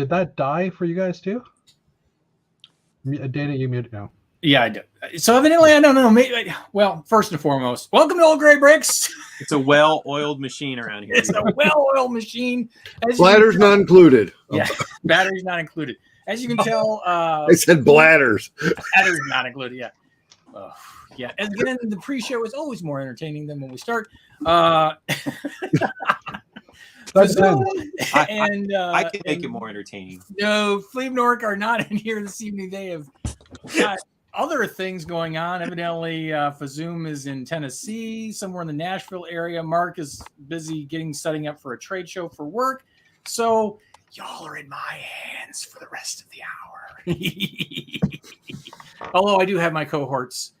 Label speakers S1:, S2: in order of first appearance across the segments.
S1: Did that die for you guys too? Data, you muted now.
S2: Yeah, I do. So evidently, I don't know. Maybe, well, first and foremost, welcome to Old Gray Bricks.
S3: It's a well-oiled machine around here.
S2: It's a well-oiled machine.
S4: Bladders not included.
S2: Yeah, batteries not included. As you can tell,
S4: I said bladders.
S2: Bladders not included. Yeah, yeah. And again, the pre-show is always more entertaining than when we start.
S1: Fazoom,
S3: I can make it more entertaining.
S2: No, Fleem Nork are not in here this evening. They have got other things going on. Evidently, Fazoom is in Tennessee, somewhere in the Nashville area. Mark is busy setting up for a trade show for work. So y'all are in my hands for the rest of the hour. Although I do have my cohorts,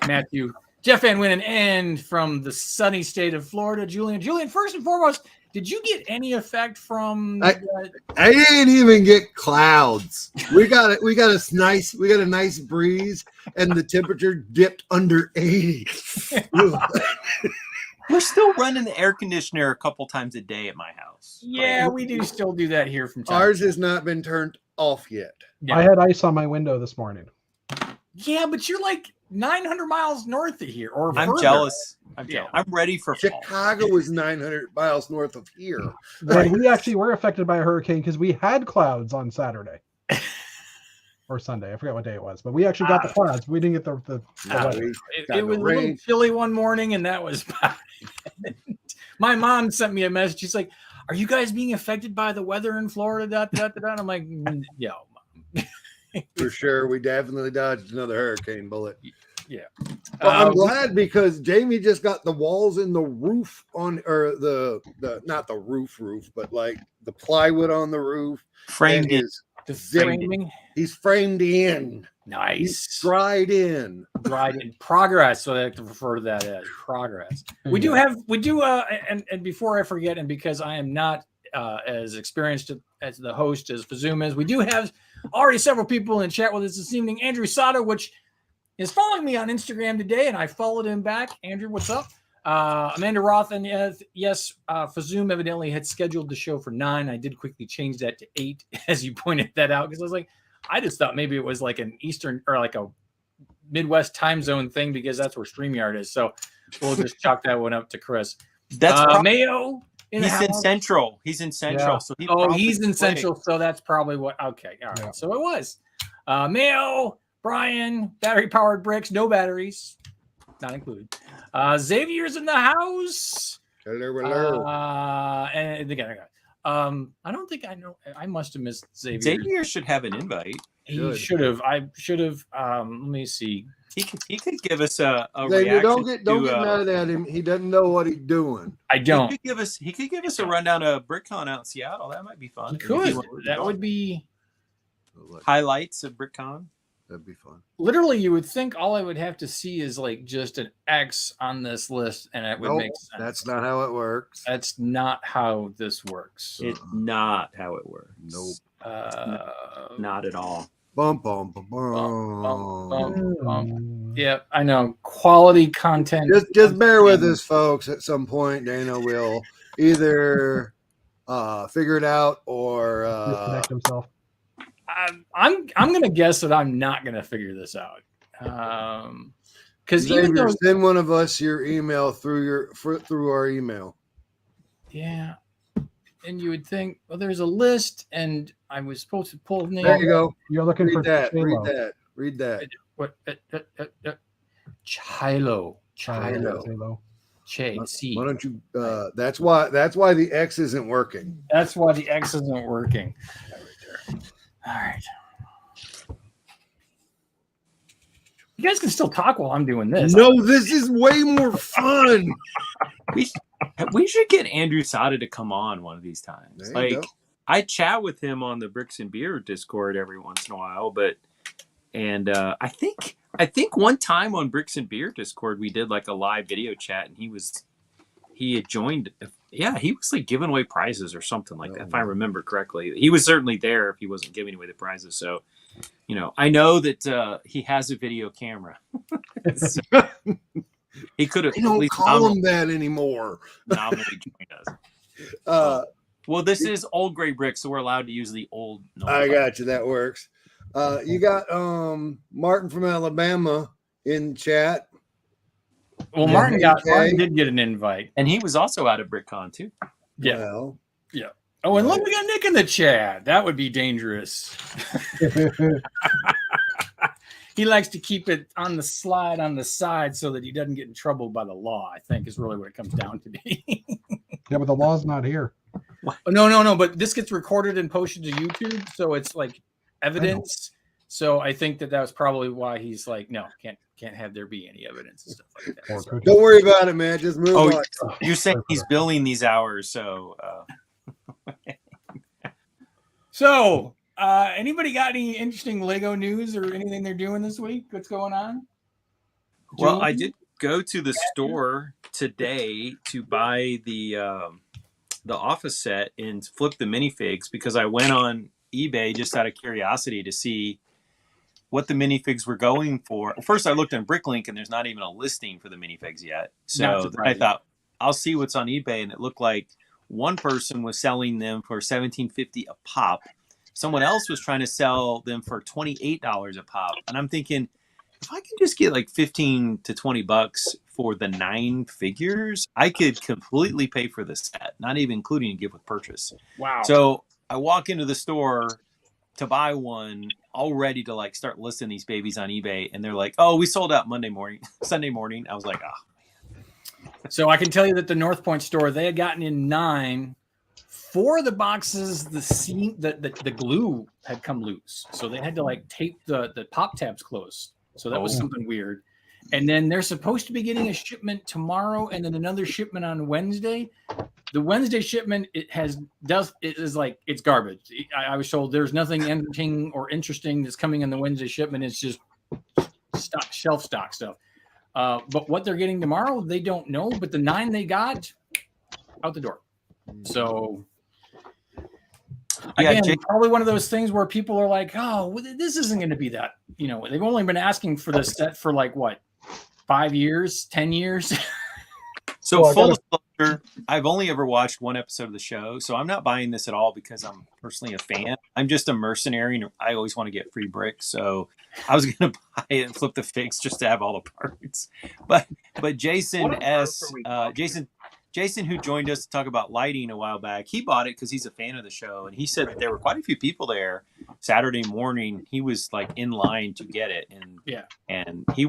S2: Matthew, Jeff Van Winnen, and from the sunny state of Florida, Julian. Julian, first and foremost, did you get any effect from?
S4: I didn't even get clouds. We got a nice breeze, and the temperature dipped under 80.
S3: We're still running the air conditioner a couple times a day at my house.
S2: Yeah, we do still do that here from time.
S4: Ours has not been turned off yet.
S2: Yeah.
S1: I had ice on my window this morning.
S2: Yeah, but you're like 900 miles north of here, or
S3: I'm
S2: further.
S3: jealous.
S2: Yeah.
S3: I'm ready for fall.
S4: Chicago is 900 miles north of here.
S1: But we actually were affected by a hurricane because we had clouds on Saturday or Sunday. I forget what day it was, but we actually got the clouds. We didn't get the weather.
S2: It was a little chilly one morning, and that was about it. My mom sent me a message. She's like, "Are you guys being affected by the weather in Florida?" And I'm like, "Yeah, Mom."
S4: For sure, we definitely dodged another hurricane bullet.
S2: Yeah.
S4: Well, I'm glad because Jamie just got the walls and the roof on, or the not the roof, but like the plywood on the roof.
S3: Framed in.
S2: The framing.
S4: He's framed in.
S2: Nice.
S4: He's dried in.
S2: Dried in progress. So I like to refer to that as progress. We do, and before I forget, and because I am not as experienced as the host as Fazoom is, we do have already several people in chat with us this evening. Andrew Sato, which is following me on Instagram today, and I followed him back. Andrew, what's up? Amanda Roth, and yes, Fazoom evidently had scheduled the show for 9. I did quickly change that to 8, as you pointed that out, because I was like, I just thought maybe it was like an Eastern or like a Midwest time zone thing, because that's where StreamYard is. So we'll just chalk that one up to Chris.
S3: That's
S2: Mayo.
S3: He's in Central. He's in Central.
S1: Yeah.
S3: So
S2: he's in Central. So that's probably what. Okay. All right.
S1: Yeah.
S2: So it was Mayo, Brian, battery powered bricks, no batteries, not included. Xavier's in the house.
S4: Hello.
S2: And again, I don't think I know. I must have missed Xavier.
S3: Xavier should have an invite.
S2: He should have. I should have. Let me see.
S3: He could give us a
S4: Xavier,
S3: reaction.
S4: don't get mad at him. He doesn't know what he's doing.
S2: I don't.
S3: He could give us a rundown of BrickCon out in Seattle. That might be fun.
S2: He could. That would be
S3: highlights of BrickCon.
S4: That'd be fun.
S2: Literally, you would think all I would have to see is like just an X on this list, and it would make sense.
S4: That's not how it works.
S2: That's not how this works.
S3: It's not how it works.
S4: Nope.
S3: Not at all.
S4: Bum, bum, bum, bum.
S2: Yeah, I know. Quality content.
S4: Just bear with us, folks. At some point, Dana will either figure it out or
S1: disconnect himself.
S2: I'm gonna guess that I'm not gonna figure this out. Because even though
S4: send one of us your email through our email.
S2: Yeah. And you would think, well, there's a list, and I was supposed to pull the name.
S4: There you go.
S1: You're looking for
S4: that.
S1: Chilo.
S4: Read that.
S2: What? Chilo.
S4: Why don't you? That's why the X isn't working.
S2: That's why the X isn't working. All right. You guys can still talk while I'm doing this.
S4: No, this is way more fun.
S3: We should get Andrew Sada to come on one of these times. I chat with him on the Bricks and Beer Discord every once in a while, I think one time on Bricks and Beer Discord we did like a live video chat, and he had joined. Yeah, he was like giving away prizes or something like that, if I remember correctly. He was certainly there if he wasn't giving away the prizes. So, I know that he has a video camera. So, he could have.
S4: They don't call him that anymore.
S3: Nominally joined us. Well, this is old gray brick, so we're allowed to use the old.
S4: I got you. That works. You got Martin from Alabama in chat.
S2: Well,
S4: Yeah,
S2: Martin did get an invite.
S3: And he was also out at BrickCon too.
S2: Yeah.
S4: Well,
S2: Oh, and look, we got Nick in the chat. That would be dangerous. He likes to keep it on the slide on the side so that he doesn't get in trouble by the law, I think is really what it comes down to be.
S1: Yeah, but the law's not here.
S2: No. But this gets recorded and posted to YouTube. So it's like evidence. So I think that was probably why he's like, no, can't have there be any evidence and stuff like that. So,
S4: don't worry about it, man. Just move on.
S3: You're saying he's billing these hours, so
S2: So, anybody got any interesting Lego news or anything they're doing this week? What's going on?
S3: Well, I did go to the store today to buy the Office set and flip the minifigs because I went on eBay just out of curiosity to see what the minifigs were going for. First, I looked on Bricklink and there's not even a listing for the minifigs yet. So I thought I'll see what's on eBay, and it looked like one person was selling them for $17.50 a pop. Someone else was trying to sell them for $28 a pop. And I'm thinking, if I can just get like $15 to $20 for the 9 figures, I could completely pay for the set, not even including a gift with purchase.
S2: Wow.
S3: So I walk into the store to buy one, all ready to like start listing these babies on eBay. And they're like, oh, we sold out Sunday morning. I was like,
S2: So I can tell you that the North Point store, they had gotten in 9. 4 of the boxes, the glue had come loose. So they had to like tape the pop tabs closed. So that was something weird. And then they're supposed to be getting a shipment tomorrow and then another shipment on Wednesday. The Wednesday shipment, it's garbage. I was told there's nothing entertaining or interesting that's coming in the Wednesday shipment. It's just shelf stock stuff. But what they're getting tomorrow, they don't know. But the 9 they got, out the door. So again, probably one of those things where people are like, oh, well, this isn't going to be that. You know, they've only been asking for this set for like what, 5 years, 10 years.
S3: So full disclosure, I've only ever watched one episode of the show, so I'm not buying this at all because I'm personally a fan. I'm just a mercenary, and I always want to get free bricks. So I was going to buy it and flip the figs just to have all the parts. But Jason Jason, who joined us to talk about lighting a while back, he bought it because he's a fan of the show, and he said that there were quite a few people there Saturday morning. He was like in line to get it, and he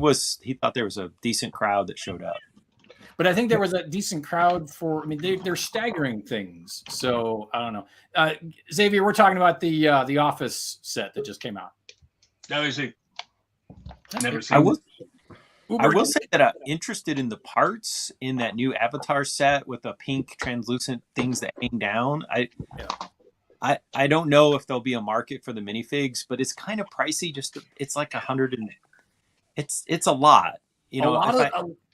S3: thought there was a decent crowd that showed up.
S2: But I think there was a decent crowd for. I mean, they're staggering things. So I don't know. Xavier, we're talking about the Office set that just came out.
S5: Never seen. I
S3: will say that I'm interested in the parts in that new Avatar set with the pink translucent things that hang down. I don't know if there'll be a market for the minifigs, but it's kind of pricey. It's like $100 and it's a lot. You know,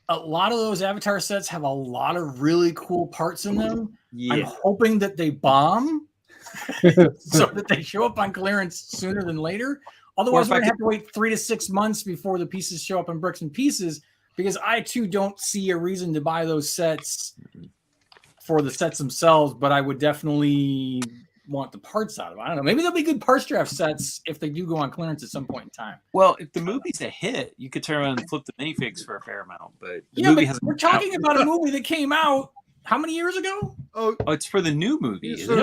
S2: a lot of those Avatar sets have a lot of really cool parts in them.
S3: Yeah.
S2: I'm hoping that they bomb so that they show up on clearance sooner than later. Otherwise, we're going to have to wait 3 to 6 months before the pieces show up in Bricks and Pieces, because I, too, don't see a reason to buy those sets for the sets themselves, but I would definitely want the parts out of it. I don't know. Maybe there'll be good parts draft sets if they do go on clearance at some point in time.
S3: Well, if the movie's a hit, you could turn around and flip the minifigs for a fair amount. But the movie hasn't.
S2: We're talking about a movie that came out how many years ago?
S3: Oh, it's for the new movie.
S6: The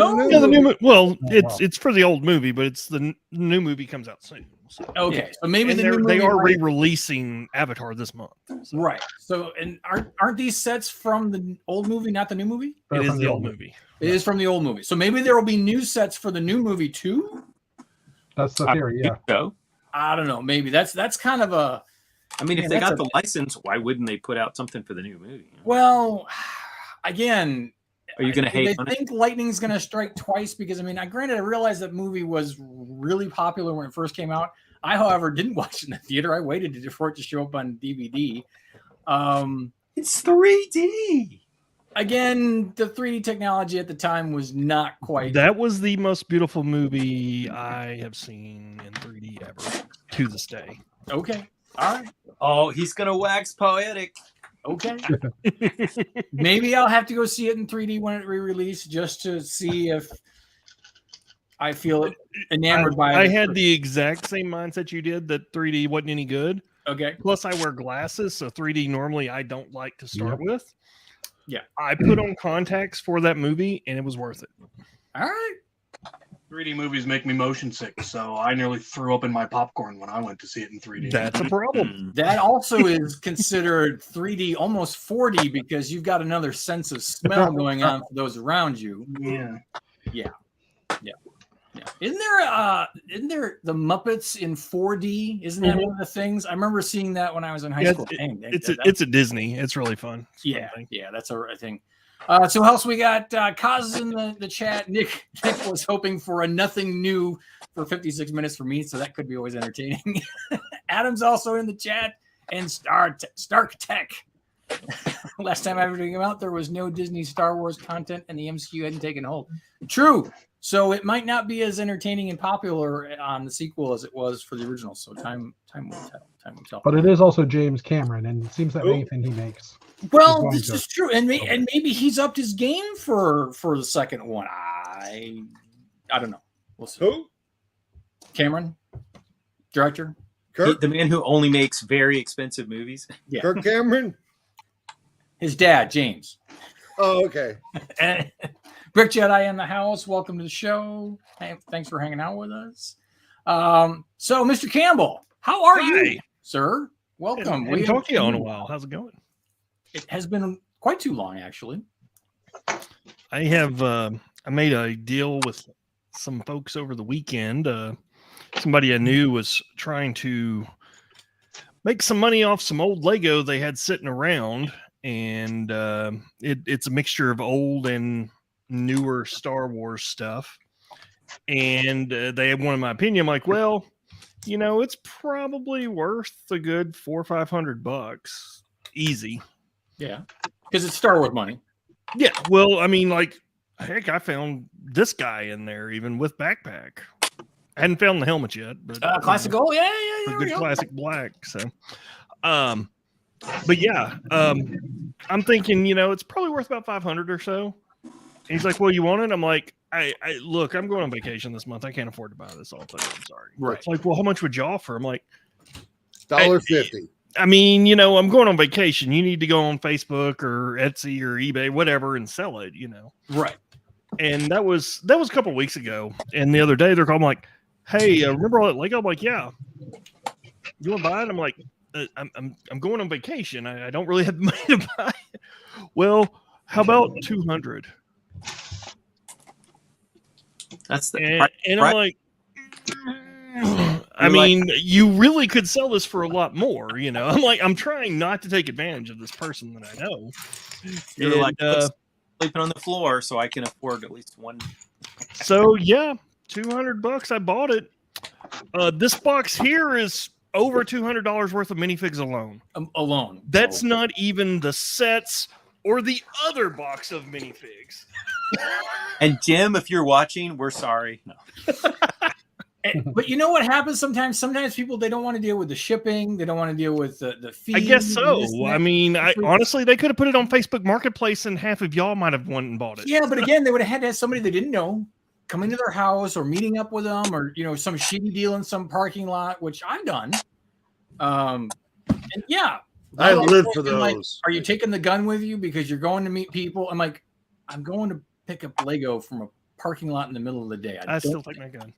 S6: new movie. Well, it's for the old movie, but it's the new movie comes out soon. So.
S2: Okay, so maybe
S6: they are re-releasing Avatar this month.
S2: So. Right. So, and aren't these sets from the old movie, not the new movie?
S6: It is the old movie.
S2: It is from the old movie. So maybe there will be new sets for the new movie too.
S1: That's the theory. Yeah.
S3: So.
S2: I don't know. Maybe that's kind of a.
S3: I mean, if they got the license, why wouldn't they put out something for the new movie?
S2: Well, again.
S3: Are you going to hate?
S2: I think lightning's going to strike twice because, I mean, granted, I realized that movie was really popular when it first came out. I, however, didn't watch it in the theater. I waited for it to show up on DVD.
S3: It's 3D.
S2: Again, the 3D technology at the time was not quite.
S6: That was the most beautiful movie I have seen in 3D ever to this day.
S2: Okay. All right.
S3: Oh, he's going to wax poetic.
S2: Okay. Maybe I'll have to go see it in 3D when it re-released just to see if I feel enamored by it.
S6: I had the exact same mindset you did, that 3D wasn't any good.
S2: Okay.
S6: Plus, I wear glasses, so 3D normally I don't like to start with.
S2: Yeah.
S6: I put on contacts for that movie, and it was worth it.
S2: All right.
S5: 3D movies make me motion sick, so I nearly threw up in my popcorn when I went to see it in 3D.
S6: That's a problem.
S2: That also is considered 3D, almost 4D, because you've got another sense of smell going on for those around you.
S5: Yeah.
S2: Yeah. Isn't there the Muppets in 4D? Isn't that one of the things? I remember seeing that when I was in high school.
S6: It's a Disney. It's really fun.
S2: Yeah, that's a thing. So else we got Kaz in the chat. Nick was hoping for a nothing new for 56 minutes for me, so that could be always entertaining. Adam's also in the chat, and Stark Tech. Last time I ever came out, there was no Disney Star Wars content, and the MCU hadn't taken hold. True. So it might not be as entertaining and popular on the sequel as it was for the original. So time will tell. Time will tell.
S1: But it is also James Cameron, and it seems that anything he makes.
S2: Well, this is true, and maybe he's upped his game for the second one. I don't know. We'll see.
S4: Who?
S2: Cameron, director.
S4: Kirk?
S3: The man who only makes very expensive movies.
S2: Yeah.
S4: Kirk Cameron?
S2: His dad, James.
S4: Oh, okay.
S2: And Brick Jedi in the house. Welcome to the show. Hey, thanks for hanging out with us. So, Mr. Campbell, how are you, sir? Welcome.
S6: We haven't talked to you in a while. How's it going?
S2: It has been quite too long, actually.
S6: I have I made a deal with some folks over the weekend. Somebody I knew was trying to make some money off some old Lego they had sitting around, and it's a mixture of old and newer Star Wars stuff. And they wanted my opinion. I'm like, well, it's probably worth a good $400 or $500 easy.
S2: Yeah, because it's Star Wars money.
S6: Yeah, well, I mean, like, heck, I found this guy in there even with backpack. I hadn't found the helmet yet, but
S2: classic gold, yeah,
S6: good classic black. So, but yeah, I'm thinking, it's probably worth about $500 or so. And he's like, "Well, you want it?" I'm like, I look, I'm going on vacation this month. I can't afford to buy this all the time. I'm sorry.
S2: Right.
S6: It's like, well, how much would you offer? I'm like,
S4: $1.50.
S6: I mean, I'm going on vacation. You need to go on Facebook or Etsy or eBay, whatever, and sell it.
S2: Right.
S6: And that was a couple of weeks ago. And the other day they're calling like, "Hey, remember all that Lego?" I'm like, "Yeah." "You want to buy it?" I'm like, I'm going on vacation. I don't really have the money to buy it. "Well, how about 200?"
S3: That's the
S6: and I'm like, I mean, you really could sell this for a lot more, I'm like, I'm trying not to take advantage of this person that I know.
S3: You're
S6: And,
S3: like sleeping on the floor, so I can afford at least one.
S6: So yeah, $200. I bought it. This box here is over $200 worth of minifigs alone.
S2: Alone.
S6: That's not even the sets or the other box of minifigs.
S3: And Jim, if you're watching, we're sorry. No.
S2: But you know what happens sometimes? Sometimes people, they don't want to deal with the shipping. They don't want to deal with the fee.
S6: I guess so. I mean, honestly, they could have put it on Facebook Marketplace and half of y'all might have went and bought it.
S2: Yeah, but again, they would have had to have somebody they didn't know come into their house or meeting up with them, or some shitty deal in some parking lot, which I've done. And yeah,
S4: I live for
S2: those. Like,
S4: those.
S2: are you taking the gun with you because you're going to meet people? I'm like, I'm going to pick up Lego from a parking lot in the middle of the day.
S6: I still take my gun.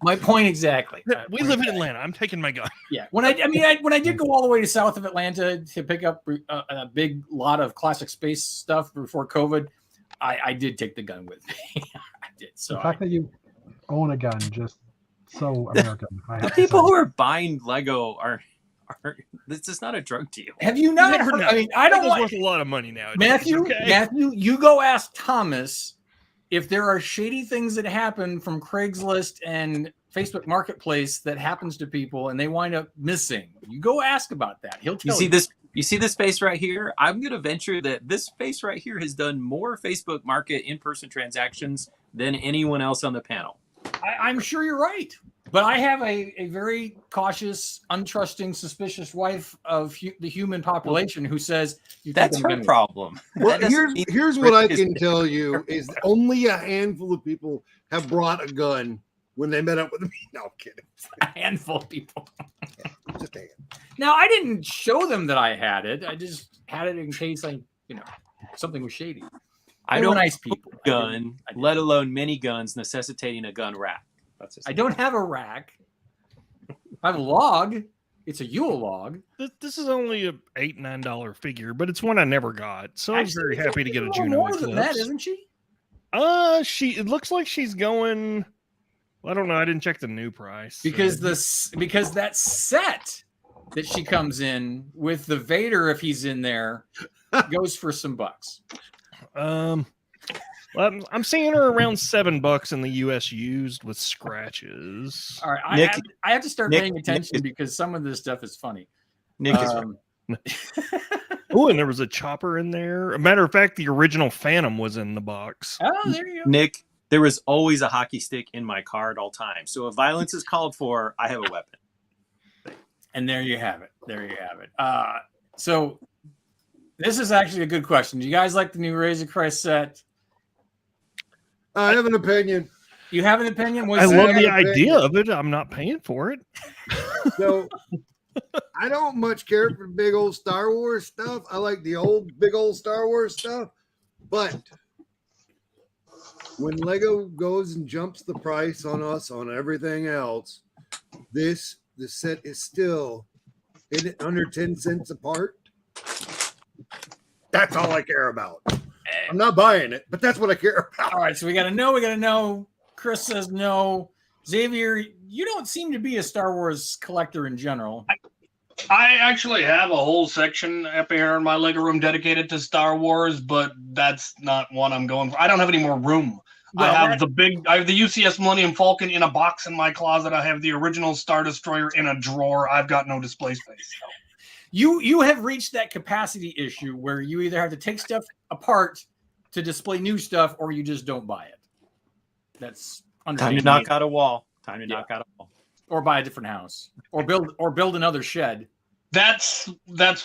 S2: My point exactly.
S6: We live in Atlanta. I'm taking my gun.
S2: Yeah. When I did go all the way to south of Atlanta to pick up a big lot of classic space stuff before COVID, I did take the gun with me. I did. So
S1: The fact that you own a gun, just so American.
S3: The people who are buying Lego are this is not a drug deal.
S2: have you not heard? I mean, I don't
S6: Lego's
S2: want
S6: worth a lot of money now.
S2: Matthew.
S6: Okay?
S2: Matthew, you go ask Thomas if there are shady things that happen from Craigslist and Facebook Marketplace that happens to people and they wind up missing. You go ask about that. He'll tell you.
S3: You see this space right here? I'm going to venture that this space right here has done more Facebook Market in-person transactions than anyone else on the panel.
S2: I'm sure you're right. But I have a very cautious, untrusting, suspicious wife of the human population who says you
S3: That's
S2: think I'm
S3: her
S2: gonna-
S3: problem.
S4: Well,
S3: That doesn't mean
S4: here's what I
S3: Rick is-
S4: can tell you is only a handful of people have brought a gun when they met up with me. No, I'm kidding.
S2: A handful of people.
S4: Just a hand.
S2: Now I didn't show them that I had it. I just had it in case something was shady.
S3: I
S2: They were
S3: don't
S2: nice people.
S3: gun,
S2: I did.
S3: let alone many guns necessitating a gun rack. That's just
S2: I don't have a rack. I have a log. It's a Yule log.
S6: This is only a $8-9 figure, but it's one I never got. So I was very happy to get a
S2: little
S6: Juno
S2: more than that,
S6: Eclipse.
S2: isn't she?
S6: It looks like she's going. Well, I don't know. I didn't check the new price.
S2: Because that set that she comes in with the Vader, if he's in there, goes for some bucks.
S6: I'm seeing her around $7 in the US used with scratches.
S2: All right,
S3: Nick-
S2: I have to start
S3: Nick-
S2: paying attention
S3: Nick-
S2: because some of this stuff is funny.
S3: Nick is
S6: Oh, and there was a chopper in there. A matter of fact, the original Phantom was in the box.
S2: Oh, there you go.
S3: Nick. There was always a hockey stick in my car at all times. So if violence is called for, I have a weapon.
S2: And there you have it. There you have it. So this is actually a good question. Do you guys like the new Razor Crest set?
S4: I have an opinion.
S2: You have an opinion?
S6: I love
S4: have
S6: the
S4: an opinion.
S6: idea of it. I'm not paying for it.
S4: So I don't much care for big old Star Wars stuff. I like the old big old Star Wars stuff. But when Lego goes and jumps the price on us on everything else, the set is still under 10 cents apart. That's all I care about. I'm not buying it, but that's what I care about.
S2: All right, so we got to know. Chris says no. Xavier, you don't seem to be a Star Wars collector in general.
S5: I actually have a whole section up here in my Lego room dedicated to Star Wars, but that's not one I'm going for. I don't have any more room.
S2: Well,
S5: I have the UCS Millennium Falcon in a box in my closet. I have the original Star Destroyer in a drawer. I've got no display space. So.
S2: You have reached that capacity issue where you either have to take stuff apart to display new stuff or you just don't buy it. That's
S3: Time to
S2: understandable.
S3: knock out a wall. Knock out a wall.
S2: Or buy a different house. Or build another shed.
S5: That's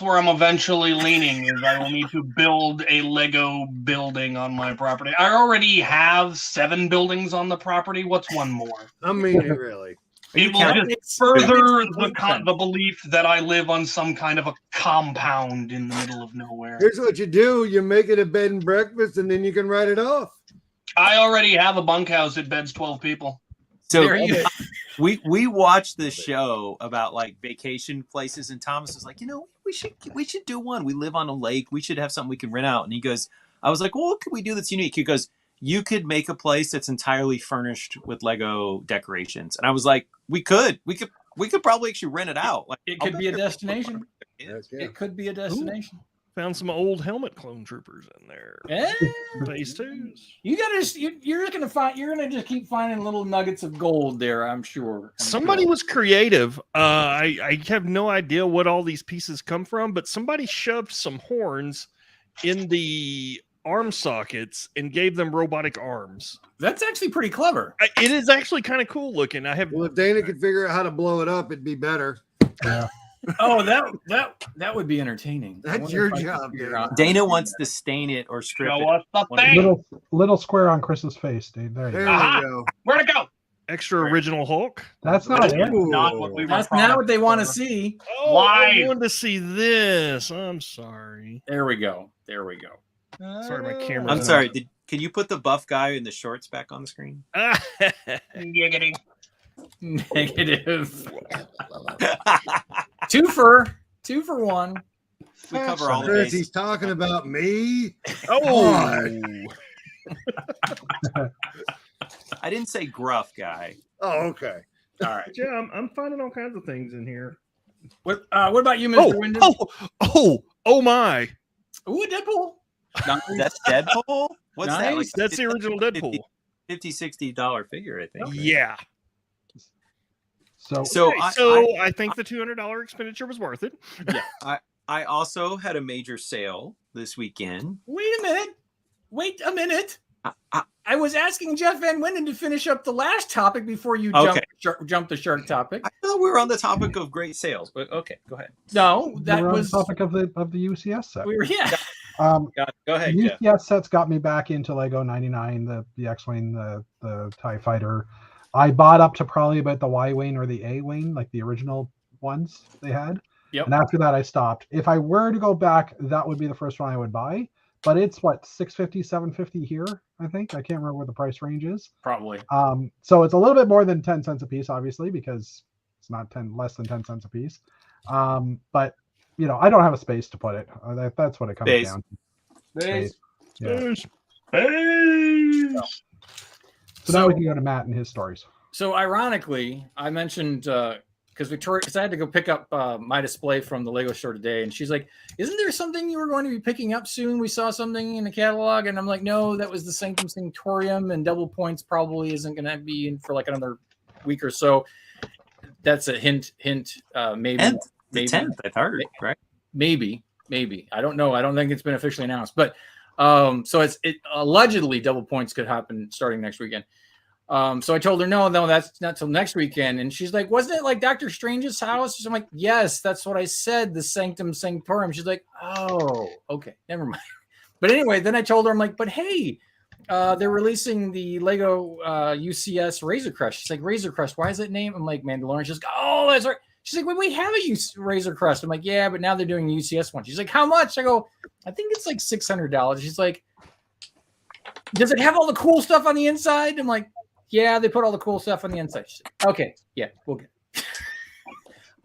S5: where I'm eventually leaning. Is I will need to build a Lego building on my property. I already have 7 buildings on the property. What's one more?
S4: I mean it really.
S5: It will
S3: counting-
S5: just further the belief that I live on some kind of a compound in the middle of nowhere.
S4: Here's what you do: you make it a bed and breakfast, and then you can write it off.
S5: I already have a bunkhouse that beds 12 people.
S3: So
S2: There you go.
S3: we watched this show about like vacation places, and Thomas is like, we should do one. We live on a lake. We should have something we can rent out. And he goes, I was like, well, what could we do that's unique? He goes, you could make a place that's entirely furnished with Lego decorations. And I was like, we could probably actually rent it out. Like,
S2: It
S3: I'll
S2: could
S3: bet
S2: be a
S3: there-
S2: destination.
S4: Yeah.
S2: It could be a destination.
S6: Found some old helmet clone troopers in there.
S2: Yeah.
S6: Phase 2s.
S2: You're gonna just keep finding little nuggets of gold there, I'm sure.
S6: Somebody was creative. I have no idea what all these pieces come from, but somebody shoved some horns in the arm sockets and gave them robotic arms.
S2: That's actually pretty clever.
S6: It is actually kind of cool looking. I have
S4: Well, if Dana could figure out how to blow it up, it'd be better.
S1: Yeah.
S2: Oh, that would be entertaining. I
S4: That's
S2: wonder
S4: your
S2: if I could
S4: job,
S2: figure
S4: Dana.
S2: out-
S3: Dana wants to stain it or strip
S5: So
S3: it.
S5: what's the
S3: One of
S5: thing?
S1: Little square on Chris's face, dude. There you
S4: There
S1: go.
S5: Aha!
S4: we go.
S5: Where'd it go?
S6: extra original Hulk.
S1: That's not
S5: That's
S1: it.
S5: not what we were.
S2: That's not what they want to
S5: promised.
S2: see.
S6: Oh,
S5: Why?
S6: I wanted to see this. I'm sorry.
S2: There we go. There we go.
S6: Sorry, my camera.
S3: I'm sorry. Can you put the buff guy in the shorts back on the screen?
S5: Giggity.
S2: Negative. Two for one.
S3: We cover all the
S4: Chris,
S3: bases.
S4: he's talking about me.
S6: Oh,
S3: I didn't say gruff guy.
S4: Oh, okay.
S2: All right.
S6: yeah, I'm finding all kinds of things in here.
S2: What about you, Mr. Wyndham?
S6: Oh my!
S2: Ooh, Deadpool. Nice.
S3: That's Deadpool? What's that? Like
S2: Nice.
S6: That's the original Deadpool.
S3: $50-$60 figure, I think.
S6: Yeah.
S1: So
S3: So,
S6: Okay, I think the $200 expenditure was worth it.
S3: I also had a major sale this weekend.
S2: Wait a minute. I was asking Jeff Van Winden to finish up the last topic before you
S3: Okay.
S2: jump the shark topic.
S3: I thought we were on the topic of great sales, but okay, go ahead.
S2: No, that
S1: We're on
S2: was
S1: the topic of the UCS set.
S2: we were yeah.
S3: Go ahead,
S1: The
S3: Jeff.
S1: UCS sets got me back into Lego 99, the X-Wing, the TIE Fighter. I bought up to probably about the Y-Wing or the A-Wing, like the original ones they had.
S2: Yep.
S1: And after that, I stopped. If I were to go back, that would be the first one I would buy. But it's what, $650, $750 here, I think. I can't remember what the price range is.
S2: Probably.
S1: So it's a little bit more than 10 cents a piece, obviously, because it's not less than 10 cents a piece. But I don't have a space to put it. That's what it comes
S3: Space.
S1: down to. Space. Yeah.
S6: There's-
S1: So now we can go to Matt and his stories.
S2: So ironically, I mentioned because I had to go pick up my display from the Lego store today, and she's like, "Isn't there something you were going to be picking up soon? We saw something in the catalog," and I'm like, "No, that was the Sanctum Sanctorium, and Double Points probably isn't going to be in for like another week or so." That's a hint. Maybe
S3: And the
S2: maybe
S3: 10th, I heard, right?
S2: maybe. I don't know. I don't think it's been officially announced, but so it allegedly Double Points could happen starting next weekend. So I told her, no, that's not till next weekend. And she's like, wasn't it like Dr. Strange's house? I'm like, yes, that's what I said. The Sanctum Sanctorum. She's like, oh, okay, never mind. But anyway, then I told her, I'm like, but hey, they're releasing the Lego UCS Razor Crest. She's like, Razor Crest, why is that name? I'm like, Mandalorian. She's like, oh, that's right. She's like, well, we have a Razor Crest. I'm like, yeah, but now they're doing a UCS one. She's like, how much? I go, I think it's like $600. She's like, does it have all the cool stuff on the inside? I'm like, yeah, they put all the cool stuff on the inside. Okay, yeah, we'll get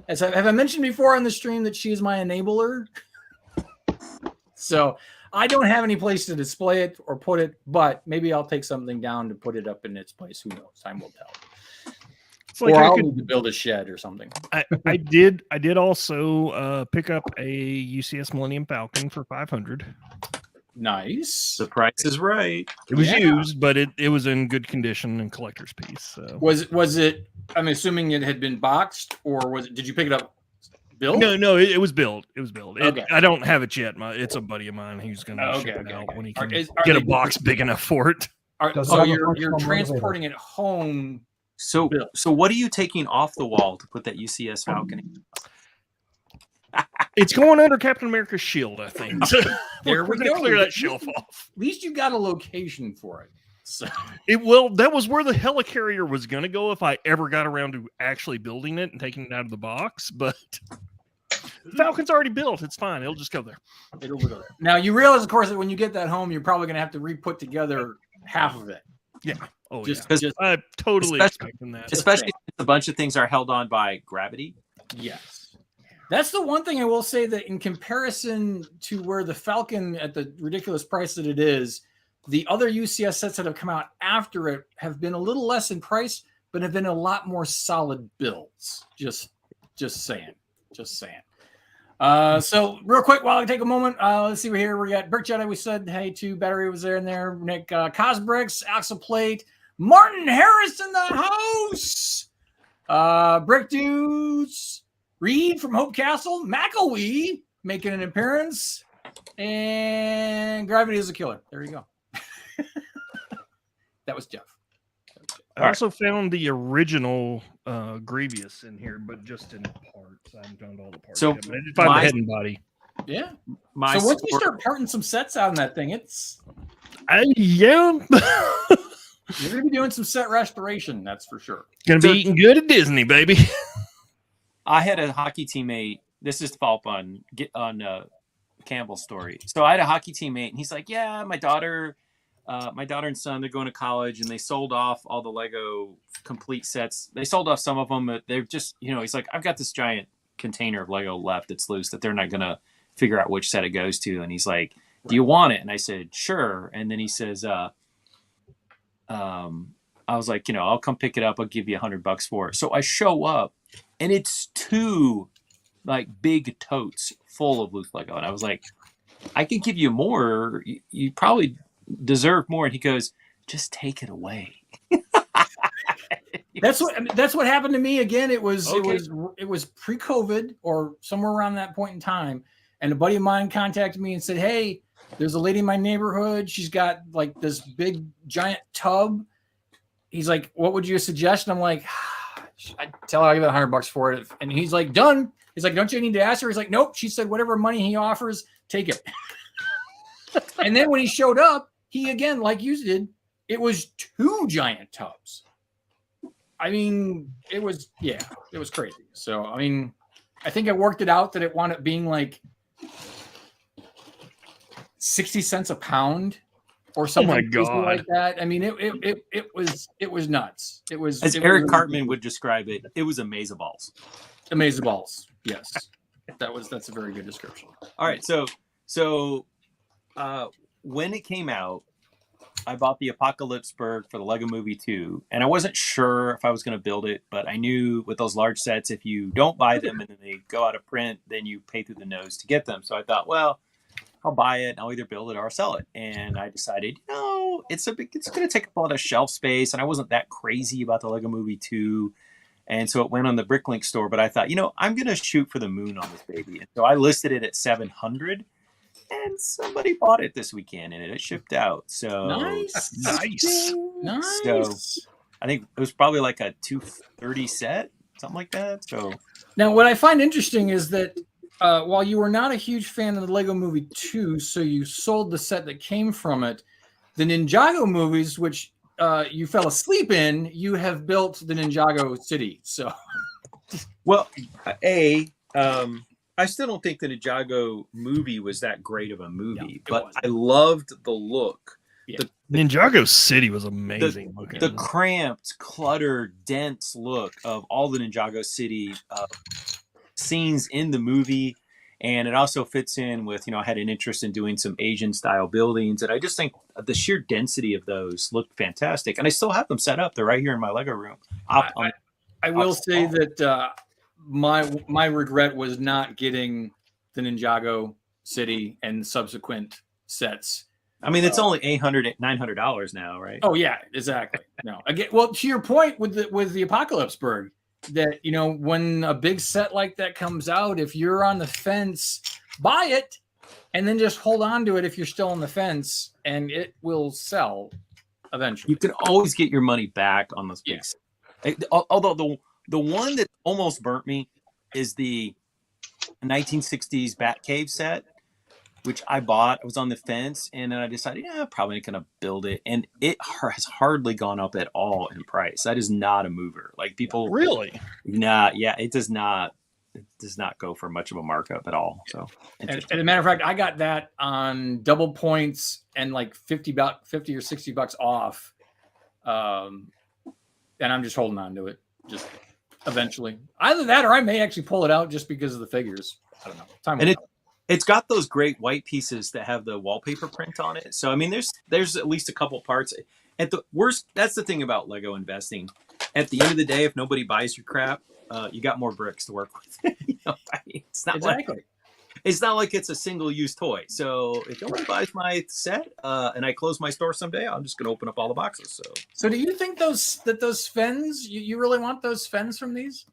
S2: it. Have I mentioned before on the stream that she's my enabler? So I don't have any place to display it or put it, but maybe I'll take something down to put it up in its place. Who knows? Time will tell.
S6: It's like
S2: Or
S6: I
S2: I'll
S6: could
S2: need to build a shed or something.
S6: I did also pick up a UCS Millennium Falcon for 500.
S2: Nice.
S3: The price is right.
S6: It was
S2: Yeah.
S6: used, but it was in good condition and collector's piece. So
S2: Was it? I'm assuming it had been boxed, or was it? Did you pick it up built?
S6: no, it was built. It was built.
S2: Okay.
S6: I don't have it yet. It's a buddy of mine who's going to
S2: Oh,
S6: ship
S2: okay,
S6: it out
S2: okay.
S6: when he
S2: Are-
S6: can
S2: are
S6: get a
S2: they-
S6: box big enough for it.
S1: Does it
S2: So
S1: have a
S2: you're
S1: functional motivator?
S2: transporting it home.
S3: So,
S2: Bill.
S3: so what are you taking off the wall to put that UCS Falcon in?
S6: It's going under Captain America's shield, I think. So
S2: There
S6: we're
S2: we
S6: gonna
S2: go.
S6: clear that shelf off.
S2: At least you got a location for it. So
S6: That was where the helicarrier was going to go if I ever got around to actually building it and taking it out of the box. But Falcon's already built. It's fine. It'll just go there.
S2: it'll go there. Now you realize, of course, that when you get that home, you're probably going to have to re-put together half of it.
S6: Oh,
S2: Just-
S6: yeah.
S2: just-
S6: I'm totally
S3: especially-
S6: expecting that.
S3: Especially since a bunch of things are held on by gravity.
S2: Yes. That's the one thing I will say, that in comparison to where the Falcon at the ridiculous price that it is, the other UCS sets that have come out after it have been a little less in price, but have been a lot more solid builds. Just saying. So real quick, while I take a moment, let's see here. We got Brick Jedi. We said hey to. Battery was there and there. Nick Cosbricks, Axel Plate, Martin Harris in the house. Brick Dudes. Reed from Hope Castle, McElwee making an appearance, and Gravity is a Killer. There you go. That was Jeff.
S6: I also found the original Grievous in here, but just in parts. I haven't found all the parts.
S3: So,
S6: yet, but I did find the head and body.
S2: Yeah.
S3: My
S2: So once you
S3: score-
S2: start parting some sets out on that thing,
S6: Yeah.
S2: you're going to be doing some set restoration. That's for sure.
S6: Gonna be eating good at Disney, baby.
S3: I had a hockey teammate. This is to follow up on Campbell's story. So I had a hockey teammate, and he's like, "Yeah, my daughter and son, they're going to college, and they sold off all the Lego complete sets. They sold off some of them, but they're just, he's like, I've got this giant container of Lego left that's loose that they're not going to figure out which set it goes to." And he's like, "Do you want it?" And I said, "Sure." And then he says, I was like, I'll come pick it up. I'll give you $100 for it. So I show up, and it's 2 like big totes full of loose Lego. And I was like, I could give you more. You probably deserve more. And he goes, just take it away.
S2: That's what happened to me again. It was
S3: Okay.
S2: pre-COVID or somewhere around that point in time. And a buddy of mine contacted me and said, "Hey, there's a lady in my neighborhood. She's got like this big giant tub." He's like, "What would you suggest?" And I'm like, "I tell her I'll give it $100 for it." And he's like, "Done." He's like, "Don't you need to ask her?" He's like, "Nope." She said, "Whatever money he offers, take it." And then when he showed up, he again, like you did, it was 2 giant tubs. I mean, it was crazy. So, I mean, I think I worked it out that it wound up being like 60 cents a pound or something
S6: my
S2: crazy
S6: God.
S2: like that. I mean, it was nuts. It was,
S3: As
S2: it
S3: Eric
S2: was
S3: Cartman would describe it, it was amazeballs.
S2: amazeballs. Yes, that's a very good description.
S3: All right, so when it came out, I bought the Apocalypseburg for the Lego Movie 2, and I wasn't sure if I was going to build it, but I knew with those large sets, if you don't buy them and then they go out of print, then you pay through the nose to get them. So I thought, well, I'll buy it and I'll either build it or I'll sell it. And I decided, it's going to take up a lot of shelf space, and I wasn't that crazy about the Lego Movie 2. And so it went on the Bricklink store, but I thought, I'm going to shoot for the moon on this baby. And so I listed it at $700. And somebody bought it this weekend, and it shipped out. So
S2: Nice.
S3: So I think it was probably like a $230 set, something like that. So
S2: Now, what I find interesting is that while you were not a huge fan of the Lego Movie 2, so you sold the set that came from it, the Ninjago movies, which you fell asleep in, you have built the Ninjago city. So,
S3: well, I still don't think the Ninjago movie was that great of a movie, but
S2: wasn't.
S3: I loved the look.
S2: Yeah.
S6: Ninjago City was amazing looking.
S3: The cramped, cluttered, dense look of all the Ninjago City scenes in the movie. And it also fits in with, I had an interest in doing some Asian style buildings. And I just think the sheer density of those looked fantastic. And I still have them set up. They're right here in my Lego room.
S2: I will say that my regret was not getting the Ninjago city and subsequent sets.
S3: I mean, it's only $800, $900 now, right?
S2: Oh yeah, exactly. No, again, well, to your point with the Apocalypseburg, that when a big set like that comes out, if you're on the fence, buy it, and then just hold on to it if you're still on the fence, and it will sell eventually.
S3: You can always get your money back on those big sets. Although the one that almost burnt me is the 1960s Batcave set, which I bought. I was on the fence, and then I decided, I'm probably not going to build it. And it has hardly gone up at all in price. That is not a mover. Like people
S6: Really?
S3: it does not. It does not go for much of a markup at all. So,
S2: and as a matter of fact, I got that on double points and like $50 or $60 off. And I'm just holding on to it. Just eventually, either that or I may actually pull it out just because of the figures. I don't know. Time will tell.
S3: It's got those great white pieces that have the wallpaper print on it. So I mean, there's at least a couple parts. At the worst, that's the thing about Lego investing. At the end of the day, if nobody buys your crap, you got more bricks to work with. It's not
S2: Exactly.
S3: it's not like it's a single-use toy. So if nobody buys my set and I close my store someday, I'm just going to open up all the boxes.
S2: So do you think those Fens? You really want those Fens from these?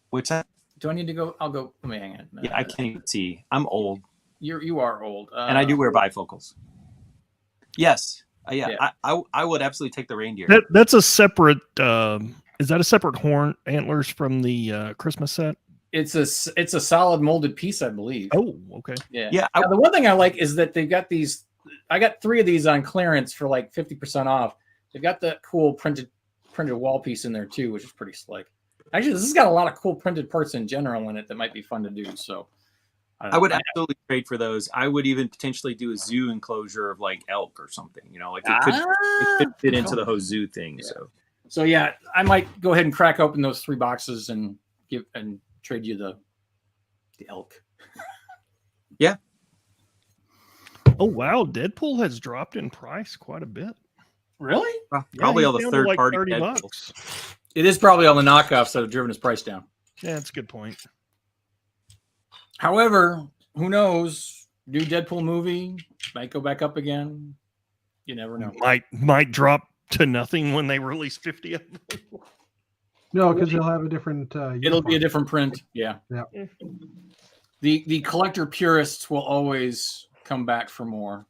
S3: What's that?
S2: Do I need to go? I'll go. Let me hang on.
S3: Yeah, I can't even see. I'm old,
S2: You are old,
S3: and I do wear bifocals. Yes, I would absolutely take the reindeer.
S6: That's a separate. Is that a separate horn antlers from the Christmas set?
S2: It's a solid molded piece, I believe.
S6: Oh, okay.
S3: Yeah.
S2: Now, the one thing I like is that they've got these. I got 3 of these on clearance for like 50% off. They've got the cool printed wall piece in there too, which is pretty slick. Actually, this has got a lot of cool printed parts in general in it that might be fun to do. So
S3: I would absolutely trade for those. I would even potentially do a zoo enclosure of like elk or something. Like it could fit into the whole zoo thing.
S2: Yeah.
S3: So
S2: yeah, I might go ahead and crack open those 3 boxes and trade you the elk.
S3: Yeah.
S6: Oh wow, Deadpool has dropped in price quite a bit.
S2: Really?
S3: probably all the
S6: he's down to
S3: third
S6: like
S3: party
S6: $30.
S2: It is probably all the knockoffs that have driven his price down.
S6: Yeah, that's a good point.
S2: However, who knows? New Deadpool movie might go back up again. You never know.
S6: Might drop to nothing when they release 50 of them.
S1: No, because they'll have a different.
S2: It'll be a different print. Yeah. The collector purists will always come back for more.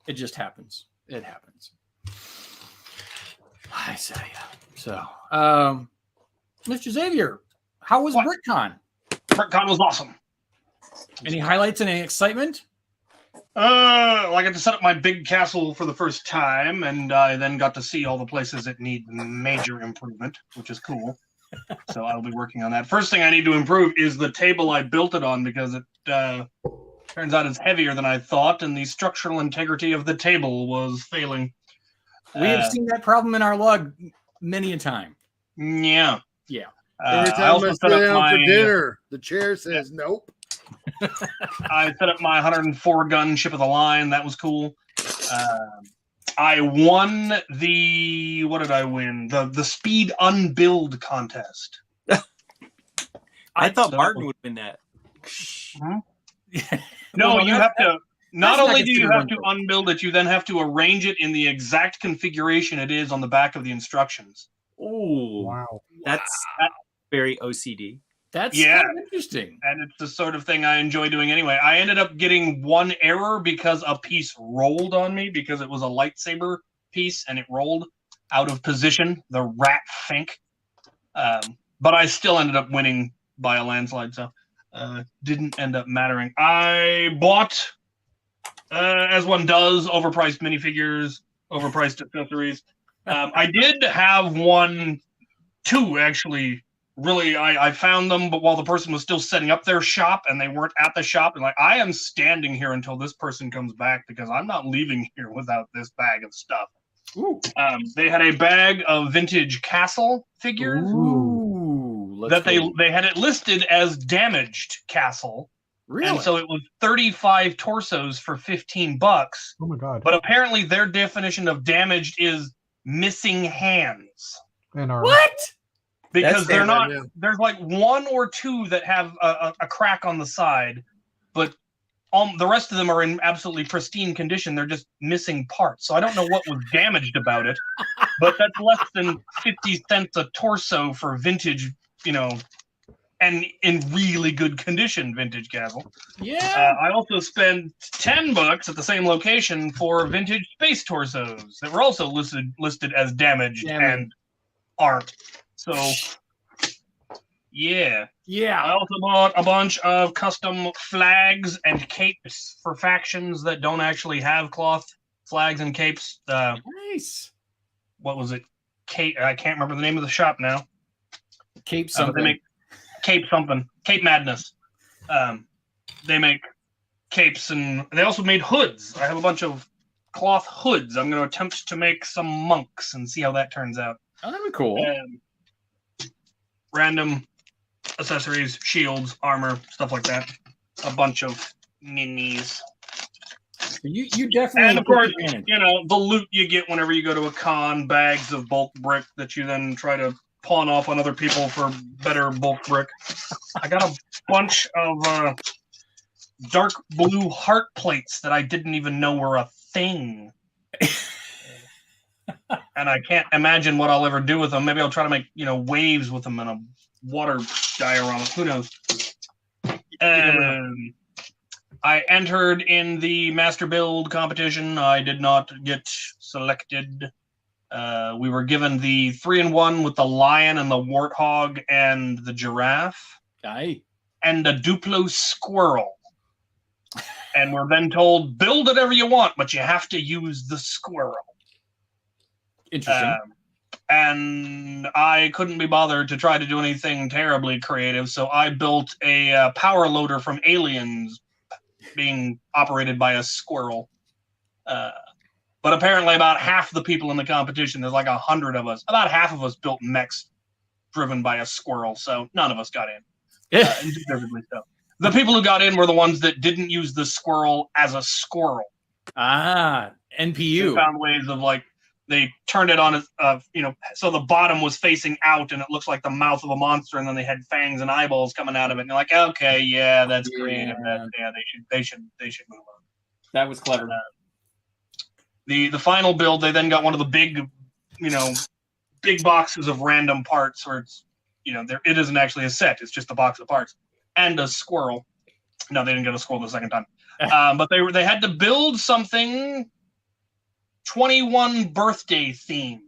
S2: It just happens. It happens. I say. So, Mr. Xavier, how was
S5: What?
S2: BrickCon?
S5: BrickCon was awesome.
S2: Any highlights and any excitement?
S5: Well, I got to set up my big castle for the first time, and I then got to see all the places that need major improvement, which is cool. So I'll be working on that. First thing I need to improve is the table I built it on, because it turns out it's heavier than I thought, and the structural integrity of the table was failing.
S2: We have seen that problem in our lug many a time.
S5: Yeah.
S2: Yeah.
S4: Every
S5: I
S4: time
S5: also
S4: I
S5: set
S4: sit
S5: up
S4: down
S5: my
S4: for dinner, the chair says nope.
S5: I set up my 104 gun ship of the line. That was cool. I won the what did I win? The speed unbuild contest.
S3: I thought
S5: So-
S3: Martin would win that.
S5: No,
S2: Well,
S5: you
S2: that-
S5: have to. Not
S2: that's not
S5: only do you have to
S2: considered
S5: unbuild it, you then have to arrange it in the exact configuration it is on the back of the instructions.
S3: Oh,
S1: Wow.
S3: that's very OCD.
S2: That's
S5: Yeah.
S2: kind of interesting.
S5: And it's the sort of thing I enjoy doing anyway. I ended up getting one error because a piece rolled on me because it was a lightsaber piece and it rolled out of position. The rat fink. But I still ended up winning by a landslide, so didn't end up mattering. I bought, as one does, overpriced minifigures, overpriced accessories. I did have two actually. Really, I found them, but while the person was still setting up their shop and they weren't at the shop, and like, I am standing here until this person comes back because I'm not leaving here without this bag of stuff.
S2: Ooh.
S5: They had a bag of vintage castle figures
S2: Ooh.
S5: that they had it listed as damaged castle,
S2: really.
S5: and so it was 35 torsos for $15.
S1: Oh my god.
S5: But apparently, their definition of damaged is missing hands.
S1: And our
S2: what?
S5: Because
S3: That's
S5: they're
S3: fair,
S5: not,
S4: yeah.
S5: there's like one or two that have a crack on the side, but the rest of them are in absolutely pristine condition. They're just missing parts. So I don't know what was damaged about it, but that's less than 50 cents a torso for vintage, and in really good condition vintage castle.
S2: Yeah.
S5: I also spent $10 at the same location for vintage space torsos that were also listed as damaged
S2: Damn it.
S5: and aren't. So, yeah. I
S2: yeah.
S5: also bought a bunch of custom flags and capes for factions that don't actually have cloth flags and capes.
S2: Nice.
S5: What was it? I can't remember the name of the shop now.
S2: Cape
S5: But
S2: something.
S5: they make Cape something. Cape Madness. They make capes, and they also made hoods. I have a bunch of cloth hoods. I'm going to attempt to make some monks and see how that turns out.
S2: Oh, that'd be cool.
S5: Random accessories, shields, armor, stuff like that. A bunch of minis.
S2: You definitely.
S5: And of course,
S2: took advantage.
S5: the loot you get whenever you go to a con, bags of bulk brick that you then try to pawn off on other people for better bulk brick. I got a bunch of dark blue heart plates that I didn't even know were a thing. And I can't imagine what I'll ever do with them. Maybe I'll try to make, waves with them in a water diorama. Who knows? I entered in the master build competition. I did not get selected. We were given the 3-in-1 with the lion and the warthog and the giraffe
S2: Aye.
S5: and a Duplo squirrel. And we're then told, build whatever you want, but you have to use the squirrel.
S2: Interesting.
S5: And I couldn't be bothered to try to do anything terribly creative, so I built a power loader from Aliens being operated by a squirrel. But apparently about half the people in the competition, there's like 100 of us, about half of us built mechs driven by a squirrel, so none of us got in. And deservedly so. The people who got in were the ones that didn't use the squirrel as a squirrel.
S2: Ah,
S5: They
S2: NPU.
S5: found ways of they turned it on, so the bottom was facing out and it looks like the mouth of a monster, and then they had fangs and eyeballs coming out of it. And you're like, okay, yeah, that's creative. They should move on.
S2: That was clever.
S5: The final build, they then got one of the big, big boxes of random parts where it's, it isn't actually a set. It's just a box of parts. and a squirrel. No, they didn't get a squirrel the second time. But they had to build something 21 birthday themed.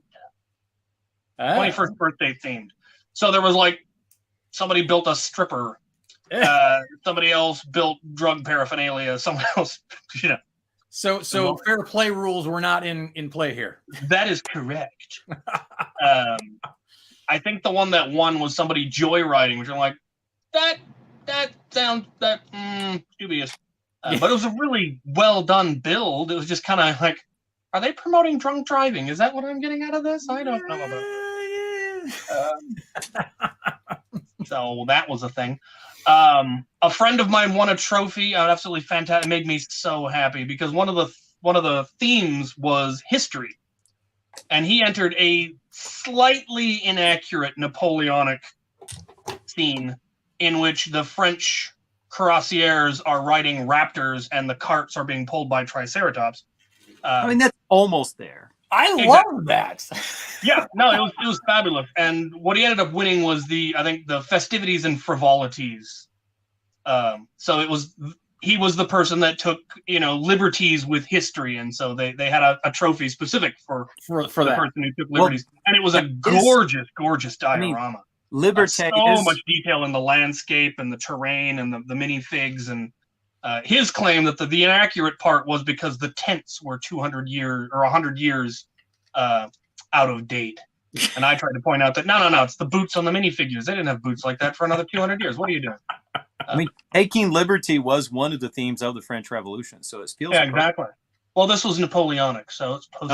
S5: 21st birthday themed. So there was like somebody built a stripper. Somebody else built drug paraphernalia. Someone else,
S2: So fair play rules were not in play here.
S5: That is correct. I think the one that won was somebody joyriding, which I'm like, that sounds dubious. But it was a really well done build. It was just kind of like, are they promoting drunk driving? Is that what I'm getting out of this? I don't know about. So that was a thing. A friend of mine won a trophy. Absolutely fantastic. It made me so happy because one of the themes was history, and he entered a slightly inaccurate Napoleonic scene in which the French cuirassiers are riding raptors and the carts are being pulled by triceratops.
S3: I mean, that's almost there.
S2: I love that.
S5: Yeah, no, it was fabulous. And what he ended up winning was the festivities and frivolities. So he was the person that took liberties with history, and so they had a trophy specific for the
S2: that
S5: person who took liberties. And it was a gorgeous diorama.
S3: Liberté
S5: so much detail in the landscape and the terrain and the minifigs, and his claim that the inaccurate part was because the tents were 200 years or 100 years out of date. And I tried to point out that no, it's the boots on the minifigures. They didn't have boots like that for another 200 years. What are you doing?
S3: I mean, taking liberty was one of the themes of the French Revolution, so it feels
S5: exactly. Well, this was Napoleonic, so it's post.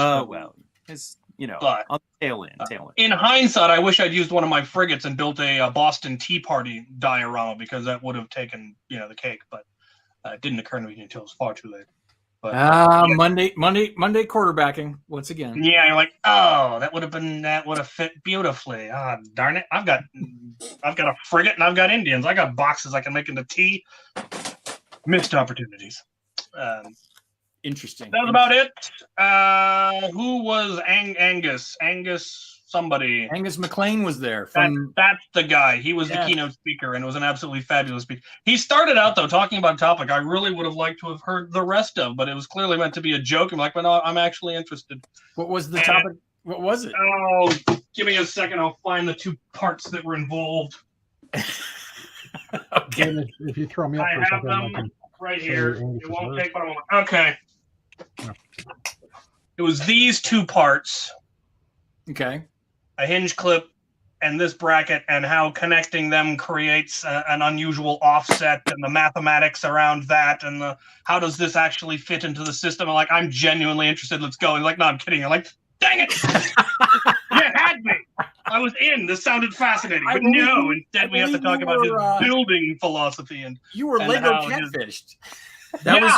S3: It's
S5: but
S3: on the tail end.
S5: In hindsight, I wish I'd used one of my frigates and built a Boston Tea Party diorama because that would have taken the cake. But it didn't occur to me until it was far too late. But
S2: Monday quarterbacking once again.
S5: Yeah, you're like, oh, that would have fit beautifully. Ah, darn it! I've got a frigate and I've got Indians. I got boxes I can make into tea. Missed opportunities.
S2: Interesting.
S5: That's about it. Who was Angus? Angus somebody.
S2: Angus McLean was there.
S5: That's the guy. He was the keynote speaker, and it was an absolutely fabulous speech. He started out, though, talking about a topic I really would have liked to have heard the rest of, but it was clearly meant to be a joke. I'm like, but no, I'm actually interested.
S2: What was the topic? What was it?
S5: Oh, give me a second. I'll find the two parts that were involved.
S2: Okay.
S1: If you throw me up
S5: I
S1: for a
S5: have
S1: second, I
S5: them
S1: can
S5: right
S1: show
S5: here.
S1: you
S5: It won't
S1: Angus's
S5: take but a moment. Okay. It was these two parts.
S2: Okay.
S5: A hinge clip and this bracket, and how connecting them creates an unusual offset, and the mathematics around that, and how does this actually fit into the system. I'm genuinely interested. Let's go. And like, no, I'm kidding. You're like, dang it. You had me. I was in. This sounded fascinating. But no, instead we have to talk about his building philosophy. And
S2: you were Lego catfished.
S3: That was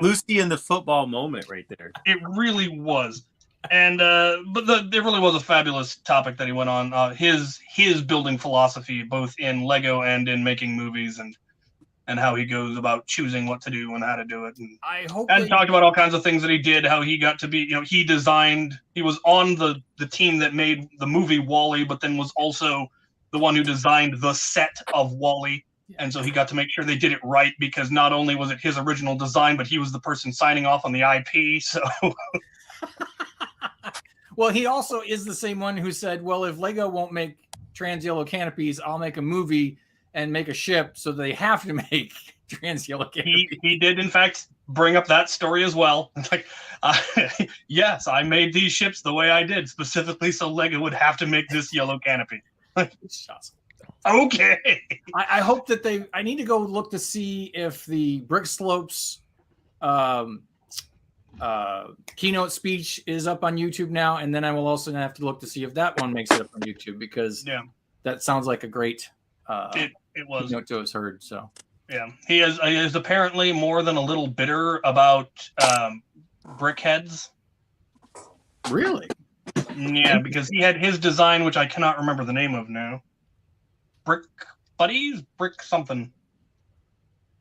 S3: Lucy in the football moment right there.
S5: It really was. And it really was a fabulous topic that he went on. His building philosophy, both in Lego and in making movies, and how he goes about choosing what to do and how to do it. And talked about all kinds of things that he did, how he got to be, he was on the team that made the movie WALL-E, but then was also the one who designed the set of WALL-E. And so he got to make sure they did it right, because not only was it his original design, but he was the person signing off on the IP. So,
S2: well, he also is the same one who said, well, if Lego won't make trans yellow canopies, I'll make a movie and make a ship, so they have to make trans yellow canopies.
S5: He did, in fact, bring up that story as well. Yes, I made these ships the way I did, specifically so Lego would have to make this yellow canopy. Okay.
S2: I hope that I need to go look to see if the Brick Slopes keynote speech is up on YouTube now, and then I will also have to look to see if that one makes it up on YouTube, because that sounds like a great
S5: it was
S2: keynote to have heard. So
S5: he is apparently more than a little bitter about BrickHeadz.
S2: Really?
S5: Yeah, because he had his design, which I cannot remember the name of now. Brick Buddies? Brick something.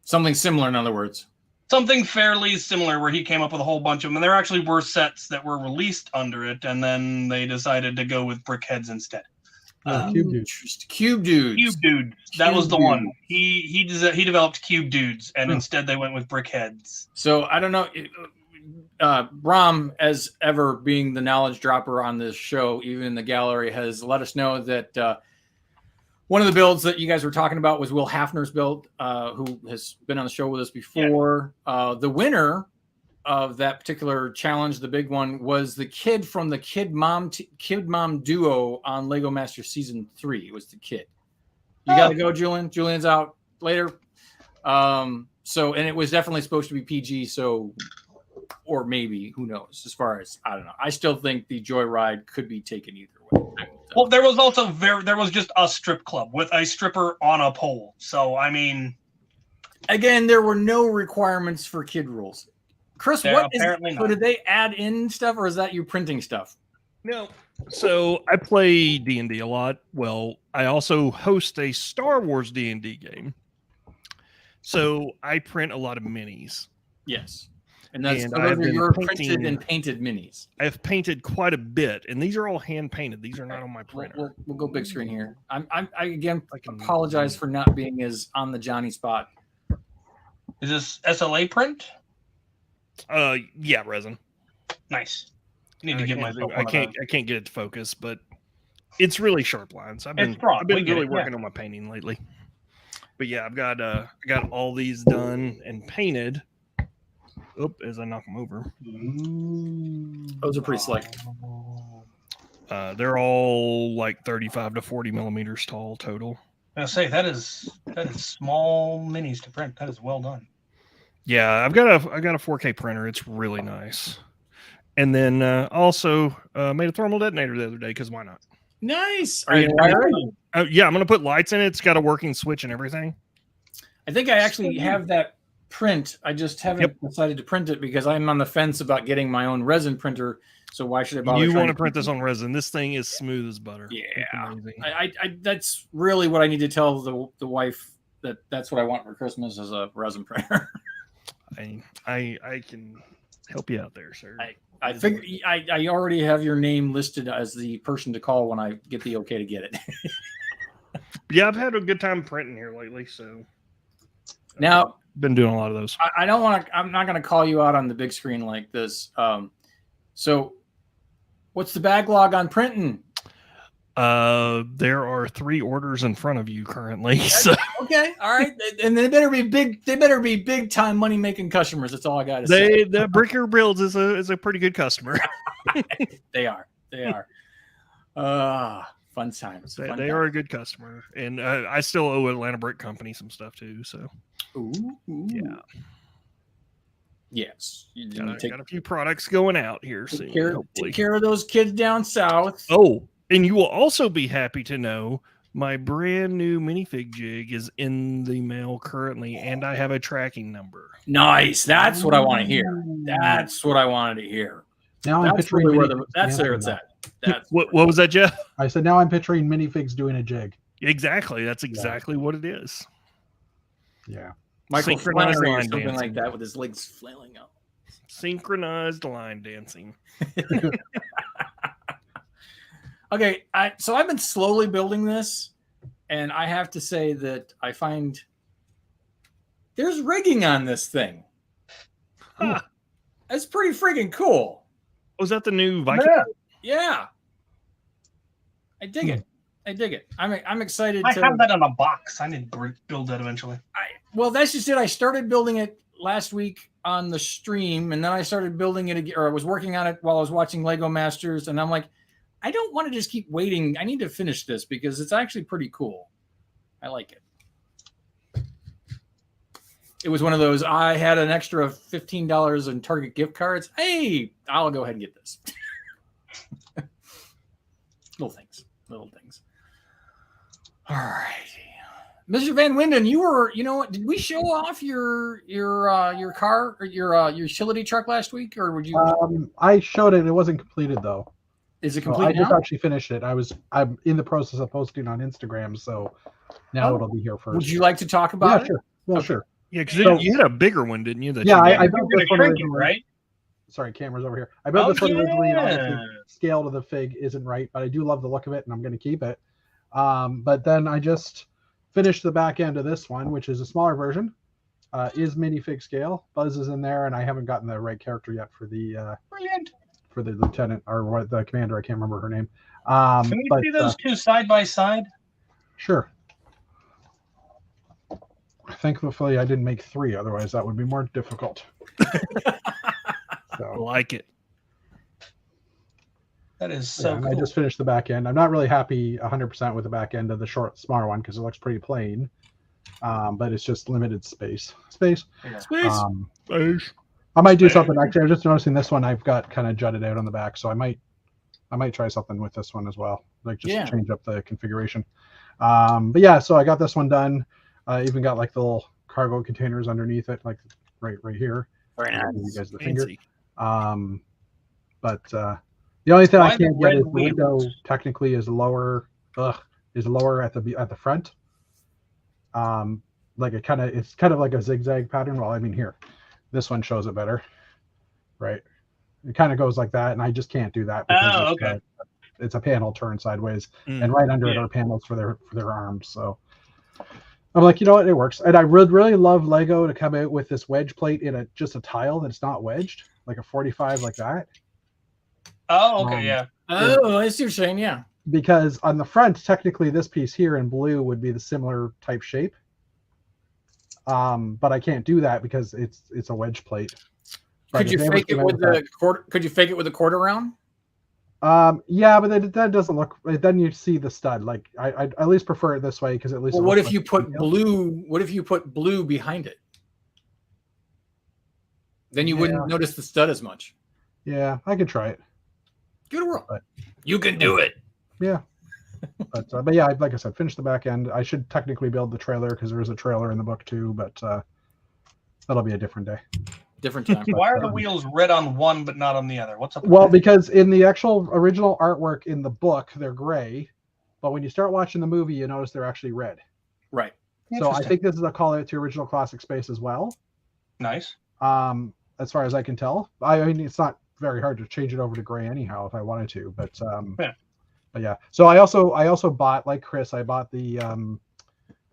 S2: Something similar, in other words.
S5: Something fairly similar, where he came up with a whole bunch of them. And there actually were sets that were released under it, and then they decided to go with BrickHeadz instead.
S1: Cube Dude.
S2: Cube Dudes.
S5: Cube Dudes. That was the
S2: Cube
S5: one. He developed Cube Dudes, and instead they went with Brickheads.
S2: So I don't know. Brom, as ever being the knowledge dropper on this show, even in the gallery, has let us know that one of the builds that you guys were talking about was Will Hafner's build, who has been on the show with us before. Yeah. The winner of that particular challenge, the big one, was the kid from the Kid Mom duo on Lego Master Season 3. It was the kid. You got to go, Julian. Julian's out later. So, and it was definitely supposed to be PG, so, or maybe, who knows, as far as, I don't know. I still think the Joyride could be taken either way.
S5: Well, there was also there was just a strip club with a stripper on a pole. So, I mean,
S2: again, there were no requirements for kid rules. Chris, what is, so did they add in stuff, or is that you printing stuff?
S6: No. So I play D&D a lot. Well, I also host a Star Wars D&D game. So I print a lot of minis.
S2: Yes. And those are your printed and painted minis.
S6: I've painted quite a bit, and these are all hand painted. These are not on my printer.
S2: We'll go big screen here. I again apologize for not being as on the Johnny spot.
S5: Is this SLA print?
S6: Yeah, resin.
S5: Nice. I need to get myself.
S6: I can't get it to focus, but it's really sharp lines. I've been really working on my painting lately. But yeah, I've got all these done and painted. Oop, as I knock them over.
S2: Those are pretty slick.
S6: They're all like 35 to 40 millimeters tall total.
S5: I'll say that is small minis to print. That is well done.
S6: Yeah, I've got a 4K printer. It's really nice. And then also made a thermal detonator the other day because why not?
S2: Nice.
S6: Are you wiring? Yeah, I'm gonna put lights in it. It's got a working switch and everything.
S2: I think I actually have that print. I just haven't decided to print it because I'm on the fence about getting my own resin printer. So why should I bother?
S6: You want to print this on resin? This thing is smooth as butter.
S2: Yeah, I that's really what I need to tell the wife that's what I want for Christmas is a resin printer.
S6: I can help you out there, sir.
S2: I figure I already have your name listed as the person to call when I get the okay to get it.
S6: Yeah, I've had a good time printing here lately, so
S2: now
S6: been doing a lot of those.
S2: I don't want to. I'm not going to call you out on the big screen like this. So, what's the backlog on printing?
S6: There are 3 orders in front of you currently. So.
S2: Okay, all right, and they better be big. They better be big time money making customers. That's all I got to say.
S6: The Bricker Builds is a pretty good customer.
S2: They are. Fun times.
S6: They are a good customer, and I still owe Atlanta Brick Company some stuff too. So, yeah.
S2: Yes,
S6: got a few products going out here soon.
S2: Take care of those kids down south.
S6: Oh, and you will also be happy to know my brand new minifig jig is in the mail currently, and I have a tracking number.
S2: Nice. That's what I want to hear. That's what I wanted to hear.
S1: Now I'm picturing
S2: that's where it's at.
S6: What was that, Jeff?
S1: I said now I'm picturing minifigs doing a jig.
S6: Exactly. That's exactly what it is.
S1: Yeah.
S2: Michael Flannery or something like that with his legs flailing out.
S6: Synchronized line dancing.
S2: Okay, so I've been slowly building this, and I have to say that I find there's rigging on this thing. Huh. That's pretty freaking cool.
S6: Was that the new Viking?
S2: Yeah. I dig it. I'm excited.
S5: I have that in a box. I need to build that eventually.
S2: Well, that's just it. I started building it last week on the stream, and then I started building it, or I was working on it while I was watching Lego Masters, and I'm like, I don't want to just keep waiting. I need to finish this because it's actually pretty cool. I like it. It was one of those, I had an extra $15 in Target gift cards. Hey, I'll go ahead and get this. Little things. All right. Mr. Van Winden, you know what? Did we show off your car or your utility truck last week, or would you?
S1: I showed it. It wasn't completed though.
S2: Is it complete?
S1: I just actually finished it. I'm in the process of posting on Instagram, so now it'll be here first.
S2: Would you like to talk about it?
S1: Sure. Well, sure.
S6: Yeah, because you had a bigger one, didn't you?
S1: I built this one originally,
S5: right?
S1: Sorry, camera's over here. I built this one originally. Obviously, scale to the fig isn't right, but I do love the look of it, and I'm going to keep it. But then I just finished the back end of this one, which is a smaller version. Is minifig scale. Buzz is in there, and I haven't gotten the right character yet for the
S5: Brilliant.
S1: for the lieutenant or what the commander. I can't remember her name.
S5: Can we see those two side by side?
S1: Sure. Thankfully, I didn't make 3. Otherwise, that would be more difficult.
S6: I
S1: So,
S6: like it.
S5: That is so
S1: and
S5: cool.
S1: I just finished the back end. I'm not really happy 100% with the back end of the smaller one because it looks pretty plain. But it's just limited space.
S6: Space.
S1: I
S6: Space.
S1: might do something. Actually, I'm just noticing this one I've got kind of jutted out on the back, so I might try something with this one as well. Like just change up the configuration. But yeah, so I got this one done. I even got like the little cargo containers underneath it, like right here.
S2: Very nice.
S1: You guys the
S6: Fancy.
S1: finger. But the only thing
S5: Why
S1: I
S5: the
S1: can't get
S5: red
S1: is the window
S5: wheels?
S1: technically is lower. Is lower at the front. Like it's kind of like a zigzag pattern. Well, I mean here, this one shows it better, right? It kind of goes like that, and I just can't do that because it's a panel turned sideways, and right under it are panels for their arms. So I'm like, you know what, it works. And I would really love Lego to come out with this wedge plate in just a tile that's not wedged, like a 45 like that.
S5: Oh, okay, yeah.
S2: Oh, I see what you're saying. Yeah.
S1: Because on the front, technically this piece here in blue would be the similar type shape. But I can't do that because it's a wedge plate.
S2: Could you fake it with the quarter? Could you fake it with a quarter round?
S1: Yeah, but that doesn't look. Then you see the stud. Like I at least prefer it this way because at least.
S2: Well, what if you put blue? What if you put blue behind it? Then you wouldn't notice the stud as much.
S1: Yeah, I could try it.
S2: Give it a whirl.
S1: But
S2: you can do it.
S1: Yeah. But yeah, like I said, finish the back end. I should technically build the trailer because there is a trailer in the book too, but that'll be a different day.
S2: Different time.
S5: Why are the wheels red on one but not on the other? What's up?
S1: Well, because in the actual original artwork in the book, they're gray, but when you start watching the movie, you notice they're actually red.
S2: Right.
S1: So I think this is a call out to original Classic Space as well.
S5: Nice.
S1: As far as I can tell, I mean, it's not very hard to change it over to gray anyhow if I wanted to, but but yeah. So I also bought, like Chris, I bought the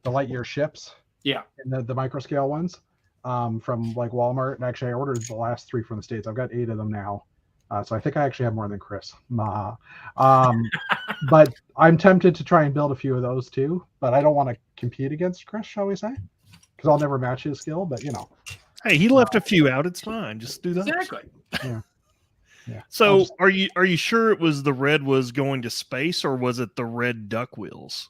S1: Lightyear ships.
S2: Yeah.
S1: And the micro scale ones from like Walmart. And actually I ordered the last 3 from the States. I've got 8 of them now. So I think I actually have more than Chris. But I'm tempted to try and build a few of those too, but I don't want to compete against Chris, shall we say? Because I'll never match his skill, but you know.
S6: Hey, he left a few out. It's fine. Just do that.
S2: Exactly.
S1: Yeah. Yeah.
S6: So are you sure it was the red was going to space, or was it the red duck wheels?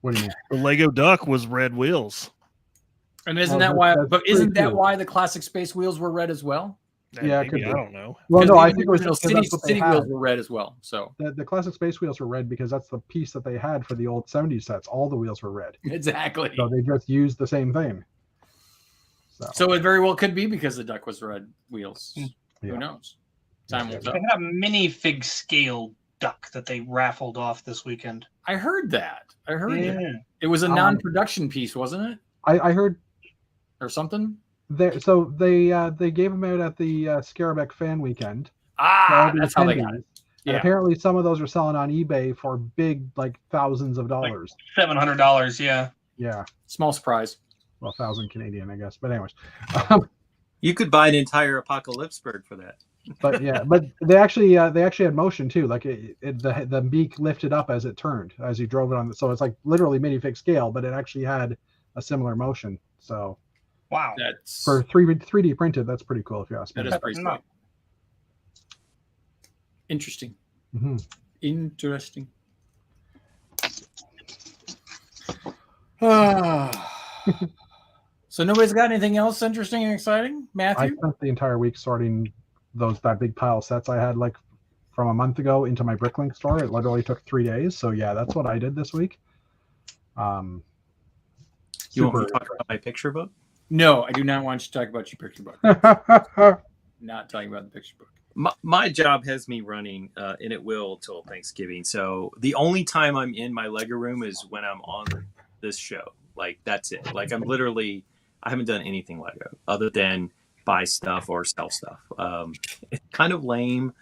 S1: What do you mean?
S6: The Lego duck was red wheels.
S2: And isn't
S1: Well,
S2: that why?
S1: that's
S2: But isn't
S1: pretty
S2: that
S1: cool.
S2: why the classic space wheels were red as well?
S1: Yeah, it
S6: Maybe,
S1: could be.
S6: I don't know.
S1: Well, no,
S2: Because
S1: I
S2: even
S1: think it
S2: the
S1: was
S2: original
S1: just 'cause that's what they
S2: city
S1: had.
S2: wheels were red as well. So
S1: The classic space wheels were red because that's the piece that they had for the old 70s sets. All the wheels were red.
S2: exactly.
S1: So they just used the same thing.
S2: So it very well could be because the duck was red wheels.
S1: Yeah.
S2: Who knows? Time will tell.
S5: They had a minifig scale duck that they raffled off this weekend.
S2: I heard that. I heard
S5: Yeah.
S2: that. It was a non-production piece, wasn't it,
S1: I heard
S2: or something?
S1: they gave them out at the Scarabek fan weekend.
S2: Ah, that's how they got it.
S1: And
S2: Yeah.
S1: apparently some of those are selling on eBay for big, like thousands of dollars.
S5: $700. Yeah.
S1: Yeah.
S2: Small surprise.
S1: Well, 1,000 Canadian, I guess. But anyways.
S3: You could buy an entire Apocalypseburg for that.
S1: But yeah, but they actually had motion too. Like the beak lifted up as it turned, as you drove it on. So it's like literally minifig scale, but it actually had a similar motion. So
S5: Wow.
S2: That's
S1: for 3D printed, that's pretty cool if you ask me.
S2: that is pretty
S5: No.
S2: sweet. Interesting.
S1: hmm
S2: Interesting. So nobody's got anything else interesting and exciting,
S1: I
S2: Matthew?
S1: spent the entire week sorting that big pile of sets I had like from a month ago into my Bricklink store. It literally took 3 days. So yeah, that's what I did this week.
S3: You want me
S1: super
S3: to talk about my picture book?
S2: No, I do not want you to talk about your picture book.
S1: interesting.
S2: Not talking about the picture book.
S3: My job has me running, and it will till Thanksgiving. So the only time I'm in my Lego room is when I'm on this show. Like, that's it. Like, I haven't done anything Lego other than buy stuff or sell stuff. It's kind of lame,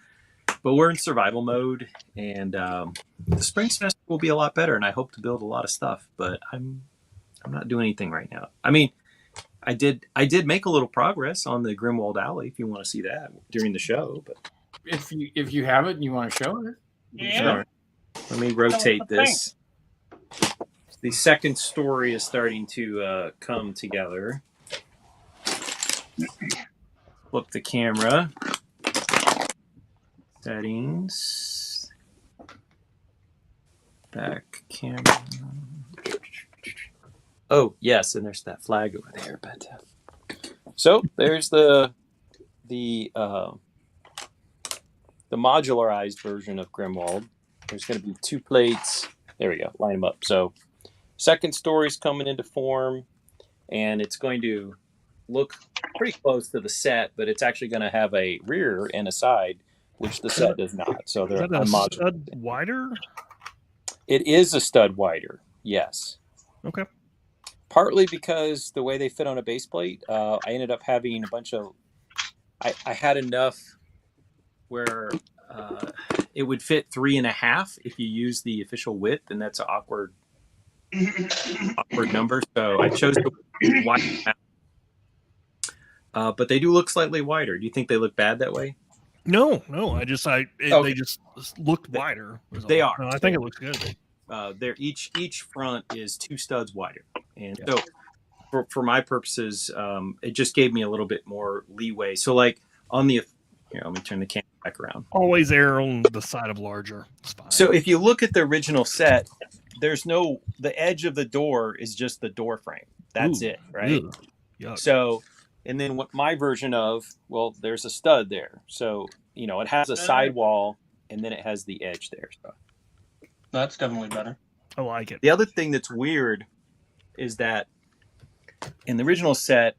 S3: but we're in survival mode, and the spring semester will be a lot better. And I hope to build a lot of stuff, but I'm not doing anything right now. I mean, I did make a little progress on the Grimwald Alley. If you want to see that during the show, but
S2: if you have it and you want to show it,
S5: Yeah.
S3: let me rotate this. The second story is starting to come together. Flip the camera. Settings. Back camera. Oh, yes, and there's that flag over there. But so there's the modularized version of Grimwald. There's going to be 2 plates. There we go. Line them up. So second story's coming into form, and it's going to look pretty close to the set, but it's actually going to have a rear and a side, which the set does not. So they're
S6: Is that a
S3: modular.
S6: stud wider?
S3: It is a stud wider, yes.
S6: Okay.
S3: Partly because the way they fit on a base plate, I ended up having a bunch of. I had enough where it would fit 3.5 if you use the official width, and that's an awkward number. So I chose to widen out. But they do look slightly wider. Do you think they look bad that way?
S6: No. They just looked wider.
S3: They are.
S6: No, I think it looks good.
S3: They're each front is 2 studs wider, and so for my purposes, it just gave me a little bit more leeway. So like on the here, let me turn the camera back around.
S6: Always err on the side of larger. It's fine.
S3: So if you look at the original set, the edge of the door is just the door frame. That's it, right?
S6: Ugh. Yuck.
S3: So, and then what my version of, well, there's a stud there. So, it has a sidewall and then it has the edge there. So
S5: That's definitely better.
S6: I like it.
S3: the other thing that's weird is that in the original set,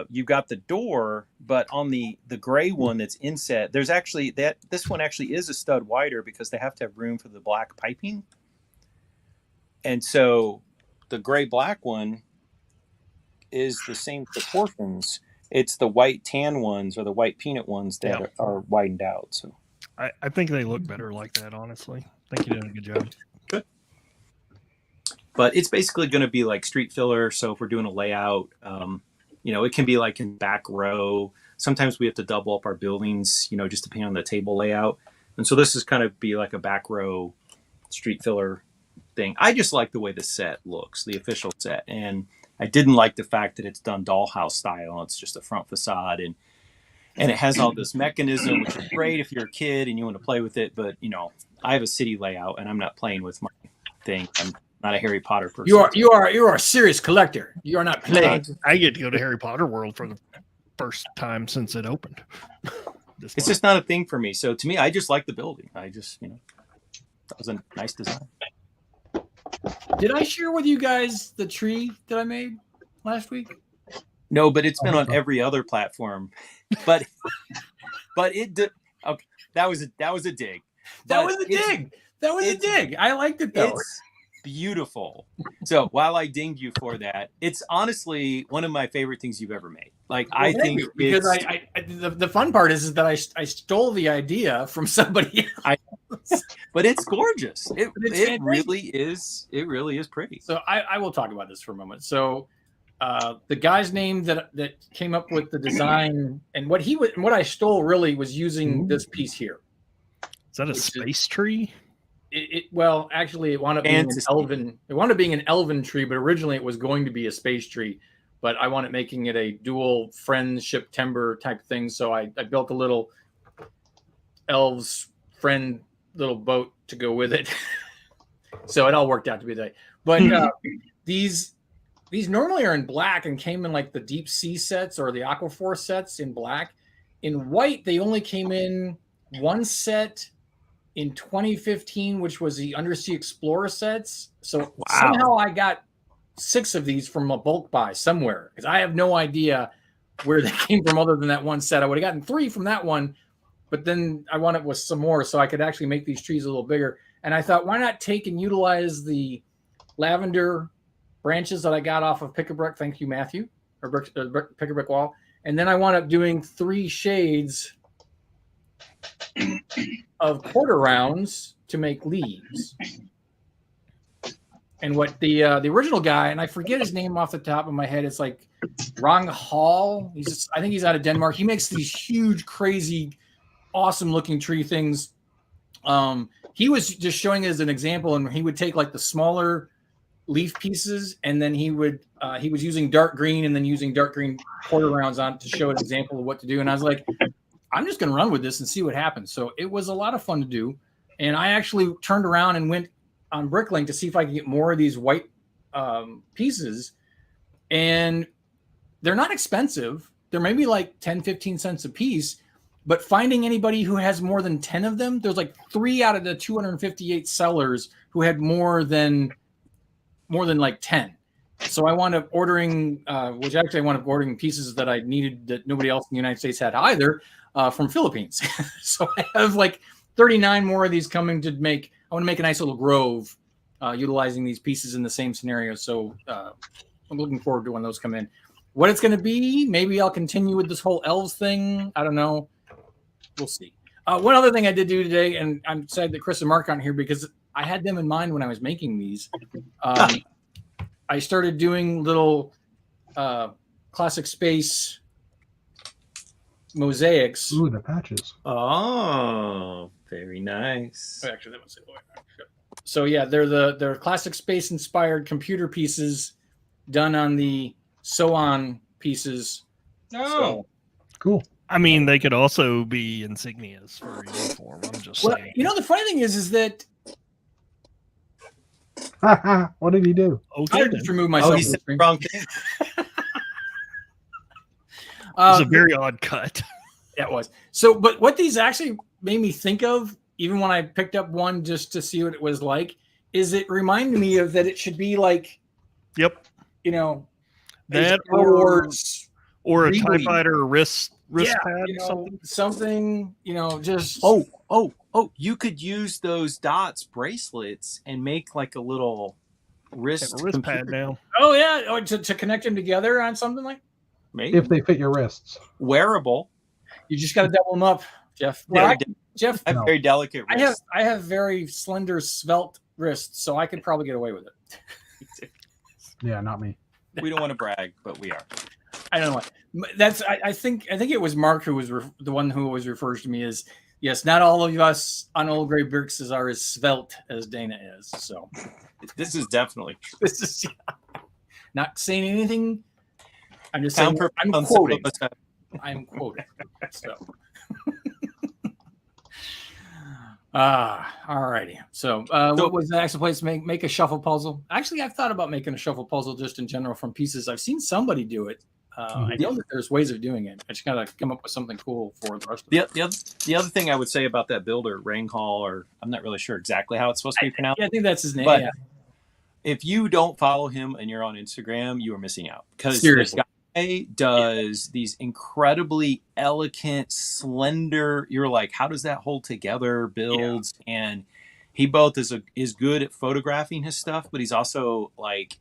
S3: you've got the door, but on the gray one that's inset, there's actually this one actually is a stud wider because they have to have room for the black piping. And so the gray black one is the same proportions. It's the white tan ones or the white peanut ones that are widened out. So
S6: I think they look better like that, honestly. I think you did a good job.
S3: good. But it's basically going to be like street filler. So if we're doing a layout, it can be like in back row. Sometimes we have to double up our buildings, just depending on the table layout. And so this is kind of be like a back row street filler thing. I just like the way the set looks, the official set. And I didn't like the fact that it's done dollhouse style. It's just a front facade and it has all this mechanism, which is great if you're a kid and you want to play with it. But, I have a city layout and I'm not playing with my thing. I'm not a Harry Potter person.
S2: You are a serious collector. You are not playing.
S6: I get to go to Harry Potter World for the first time since it opened.
S3: It's just not a thing for me. So to me, I just like the building. I just, that was a nice design.
S2: Did I share with you guys the tree that I made last week?
S3: No, but it's been on every other platform. But it did. Okay, that was a dig.
S2: That was a dig. I liked it though.
S3: It's beautiful. So while I dinged you for that, it's honestly one of my favorite things you've ever made. Like I think
S2: because the fun part is that I stole the idea from somebody else.
S3: But it's gorgeous. It
S2: fantastic.
S3: really is. It really is pretty.
S2: So I will talk about this for a moment. So the guy's name that came up with the design and what I stole really was using this piece here.
S6: Is that a space tree?
S2: Well, actually, it wound up being an elven. It wound up being an elven tree, but originally it was going to be a space tree. But I wanted making it a dual friendship timber type thing, so I built a little elves friend little boat to go with it. So it all worked out to be that. But these normally are in black and came in like the deep sea sets or the Aquaforce sets in black. In white, they only came in one set in 2015, which was the Undersea Explorer sets. So somehow I got 6 of these from a bulk buy somewhere because I have no idea where they came from other than that one set. I would have gotten 3 from that one, but then I wanted with some more so I could actually make these trees a little bigger. And I thought, why not take and utilize the lavender branches that I got off of Pick-a-Brick. Thank you, Matthew, or Pick-a-Brick Wall. And then I wound up doing 3 shades of quarter rounds to make leaves. And what the original guy, and I forget his name off the top of my head, it's like Rang Hall. I think he's out of Denmark. He makes these huge, crazy, awesome looking tree things. He was just showing it as an example, and he would take like the smaller leaf pieces, and then he was using dark green and then using dark green quarter rounds on to show an example of what to do. And I was like, I'm just going to run with this and see what happens. So it was a lot of fun to do. And I actually turned around and went on Bricklink to see if I could get more of these white pieces. And they're not expensive. They're maybe like 10, 15 cents a piece. But finding anybody who has more than 10 of them, there's like 3 out of the 258 sellers who had more than like 10. So I wound up ordering, I wound up ordering pieces that I needed that nobody else in the United States had either, from Philippines. So I have like 39 more of these coming to make. I want to make a nice little grove utilizing these pieces in the same scenario. So I'm looking forward to when those come in. What it's going to be, maybe I'll continue with this whole elves thing. I don't know. We'll see. One other thing I did do today, and I'm sad that Chris and Mark aren't here because I had them in mind when I was making these. I started doing little classic space mosaics.
S1: Ooh, the patches.
S3: Oh, very nice.
S2: Actually, that was it. So yeah, they're classic space inspired computer pieces done on the Soan pieces.
S5: Oh,
S2: So,
S1: Cool.
S6: I mean, they could also be insignias for a uniform. I'm just
S2: well,
S6: saying.
S2: the funny thing is that
S1: What did he do?
S6: Okay,
S2: I
S6: then.
S2: just removed myself.
S3: Oh, he
S2: from the
S3: said the
S2: screen.
S3: wrong thing.
S6: It's a very odd cut.
S2: Yeah, it was. So, but what these actually made me think of, even when I picked up one just to see what it was like, is it reminded me of that it should be like,
S6: Yep.
S2: that
S6: That
S2: Wars,
S6: or a
S2: Really?
S6: TIE Fighter wrist
S2: yeah,
S6: pad.
S2: something, just
S3: Oh, you could use those dots bracelets and make like a little wrist
S6: pad now.
S2: Oh yeah, to connect them together on something like.
S3: maybe
S1: If they fit your wrists.
S3: wearable.
S2: You just got to double them up, Jeff.
S3: Yeah,
S2: Well, Jeff,
S3: I have
S1: No.
S3: very delicate wrists.
S2: I have very slender, svelte wrists, so I could probably get away with it.
S1: Yeah, not me.
S3: We don't want to brag, but we are.
S2: I don't know what. That's. I think it was Mark who was the one who always refers to me as, yes, not all of us on Old Gray Bricks are as svelte as Dana is. So
S3: This is definitely true.
S2: this is not saying anything. I'm just
S3: Sound
S2: saying.
S3: perfect
S2: I'm
S3: on
S2: quoting.
S3: some of us.
S2: I'm quoting. So. All righty. So, what was the next place? Make a shuffle puzzle. Actually, I've thought about making a shuffle puzzle just in general from pieces. I've seen somebody do it. I know that there's ways of doing it. I just gotta come up with something cool for the rest of it.
S3: The other thing I would say about that builder, Ranghall, or I'm not really sure exactly how it's supposed to be pronounced.
S2: Yeah, I think that's his name.
S3: But
S2: yeah.
S3: if you don't follow him and you're on Instagram, you are missing out because this
S2: Seriously.
S3: guy does these incredibly elegant, slender. You're like, how does that hold together? Builds, and he both is good at photographing his stuff, but he's also like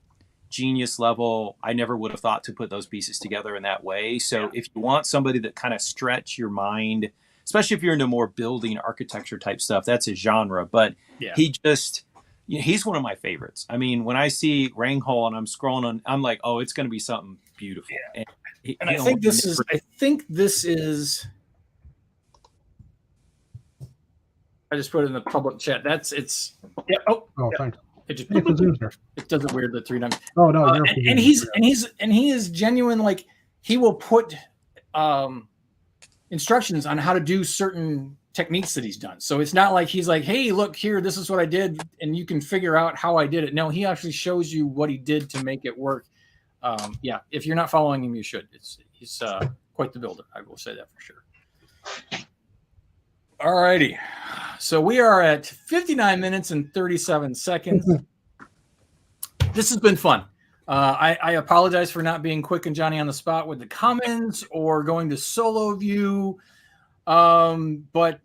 S3: genius level. I never would have thought to put those pieces together in that way. So if you want somebody that kind of stretch your mind, especially if you're into more building architecture type stuff, that's his genre. But he just. He's one of my favorites. I mean, when I see Ranghall and I'm scrolling on, I'm like, oh, it's going to be something beautiful.
S2: Yeah.
S3: And
S2: I think this is. I just put it in the public chat. Yeah. Oh,
S1: Oh,
S2: yeah.
S1: thanks.
S2: It just
S1: Hey, Kazoos there.
S2: it does it weird the 3 times.
S1: Oh no,
S2: And he is genuine. Like he will put instructions on how to do certain techniques that he's done. So it's not like he's like, hey, look here, this is what I did, and you can figure out how I did it. No, he actually shows you what he did to make it work. If you're not following him, you should. He's quite the builder. I will say that for sure. All righty. So we are at 59 minutes and 37 seconds. This has been fun. I apologize for not being quick and Johnny on the spot with the comments or going to solo view. But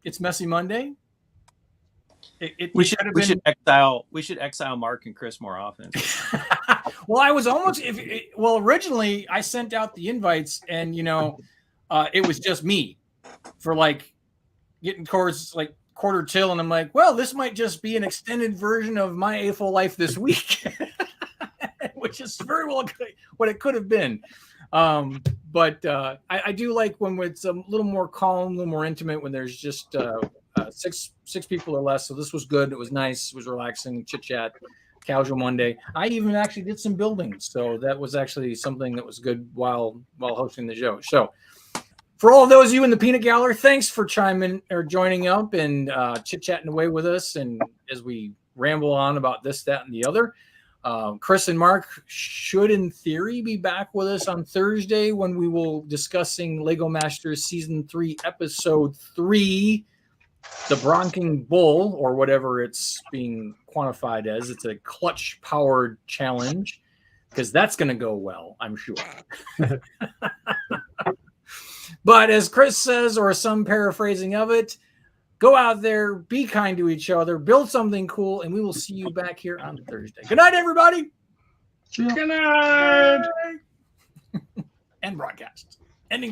S2: it's Messy Monday.
S3: we should exile Mark and Chris more often.
S2: Well, I was almost originally I sent out the invites and it was just me for like getting towards like quarter till, and I'm like, well, this might just be an extended version of my AFO life this week, which is very well what it could have been. But I do like when it's a little more calm, a little more intimate, when there's just six people or less. So this was good. It was nice. It was relaxing, chit chat, casual Monday. I even actually did some building, so that was actually something that was good while hosting the show. So for all of those of you in the peanut gallery, thanks for chiming or joining up and chit chatting away with us, and as we ramble on about this, that, and the other. Chris and Mark should, in theory, be back with us on Thursday when we will discussing Lego Masters Season 3, Episode 3, the Bronking Bull, or whatever it's being quantified as. It's a clutch-powered challenge, because that's going to go well, I'm sure. But as Chris says, or some paraphrasing of it, go out there, be kind to each other, build something cool, and we will see you back here on Thursday. Good night, everybody.
S5: Good night.
S2: And broadcast.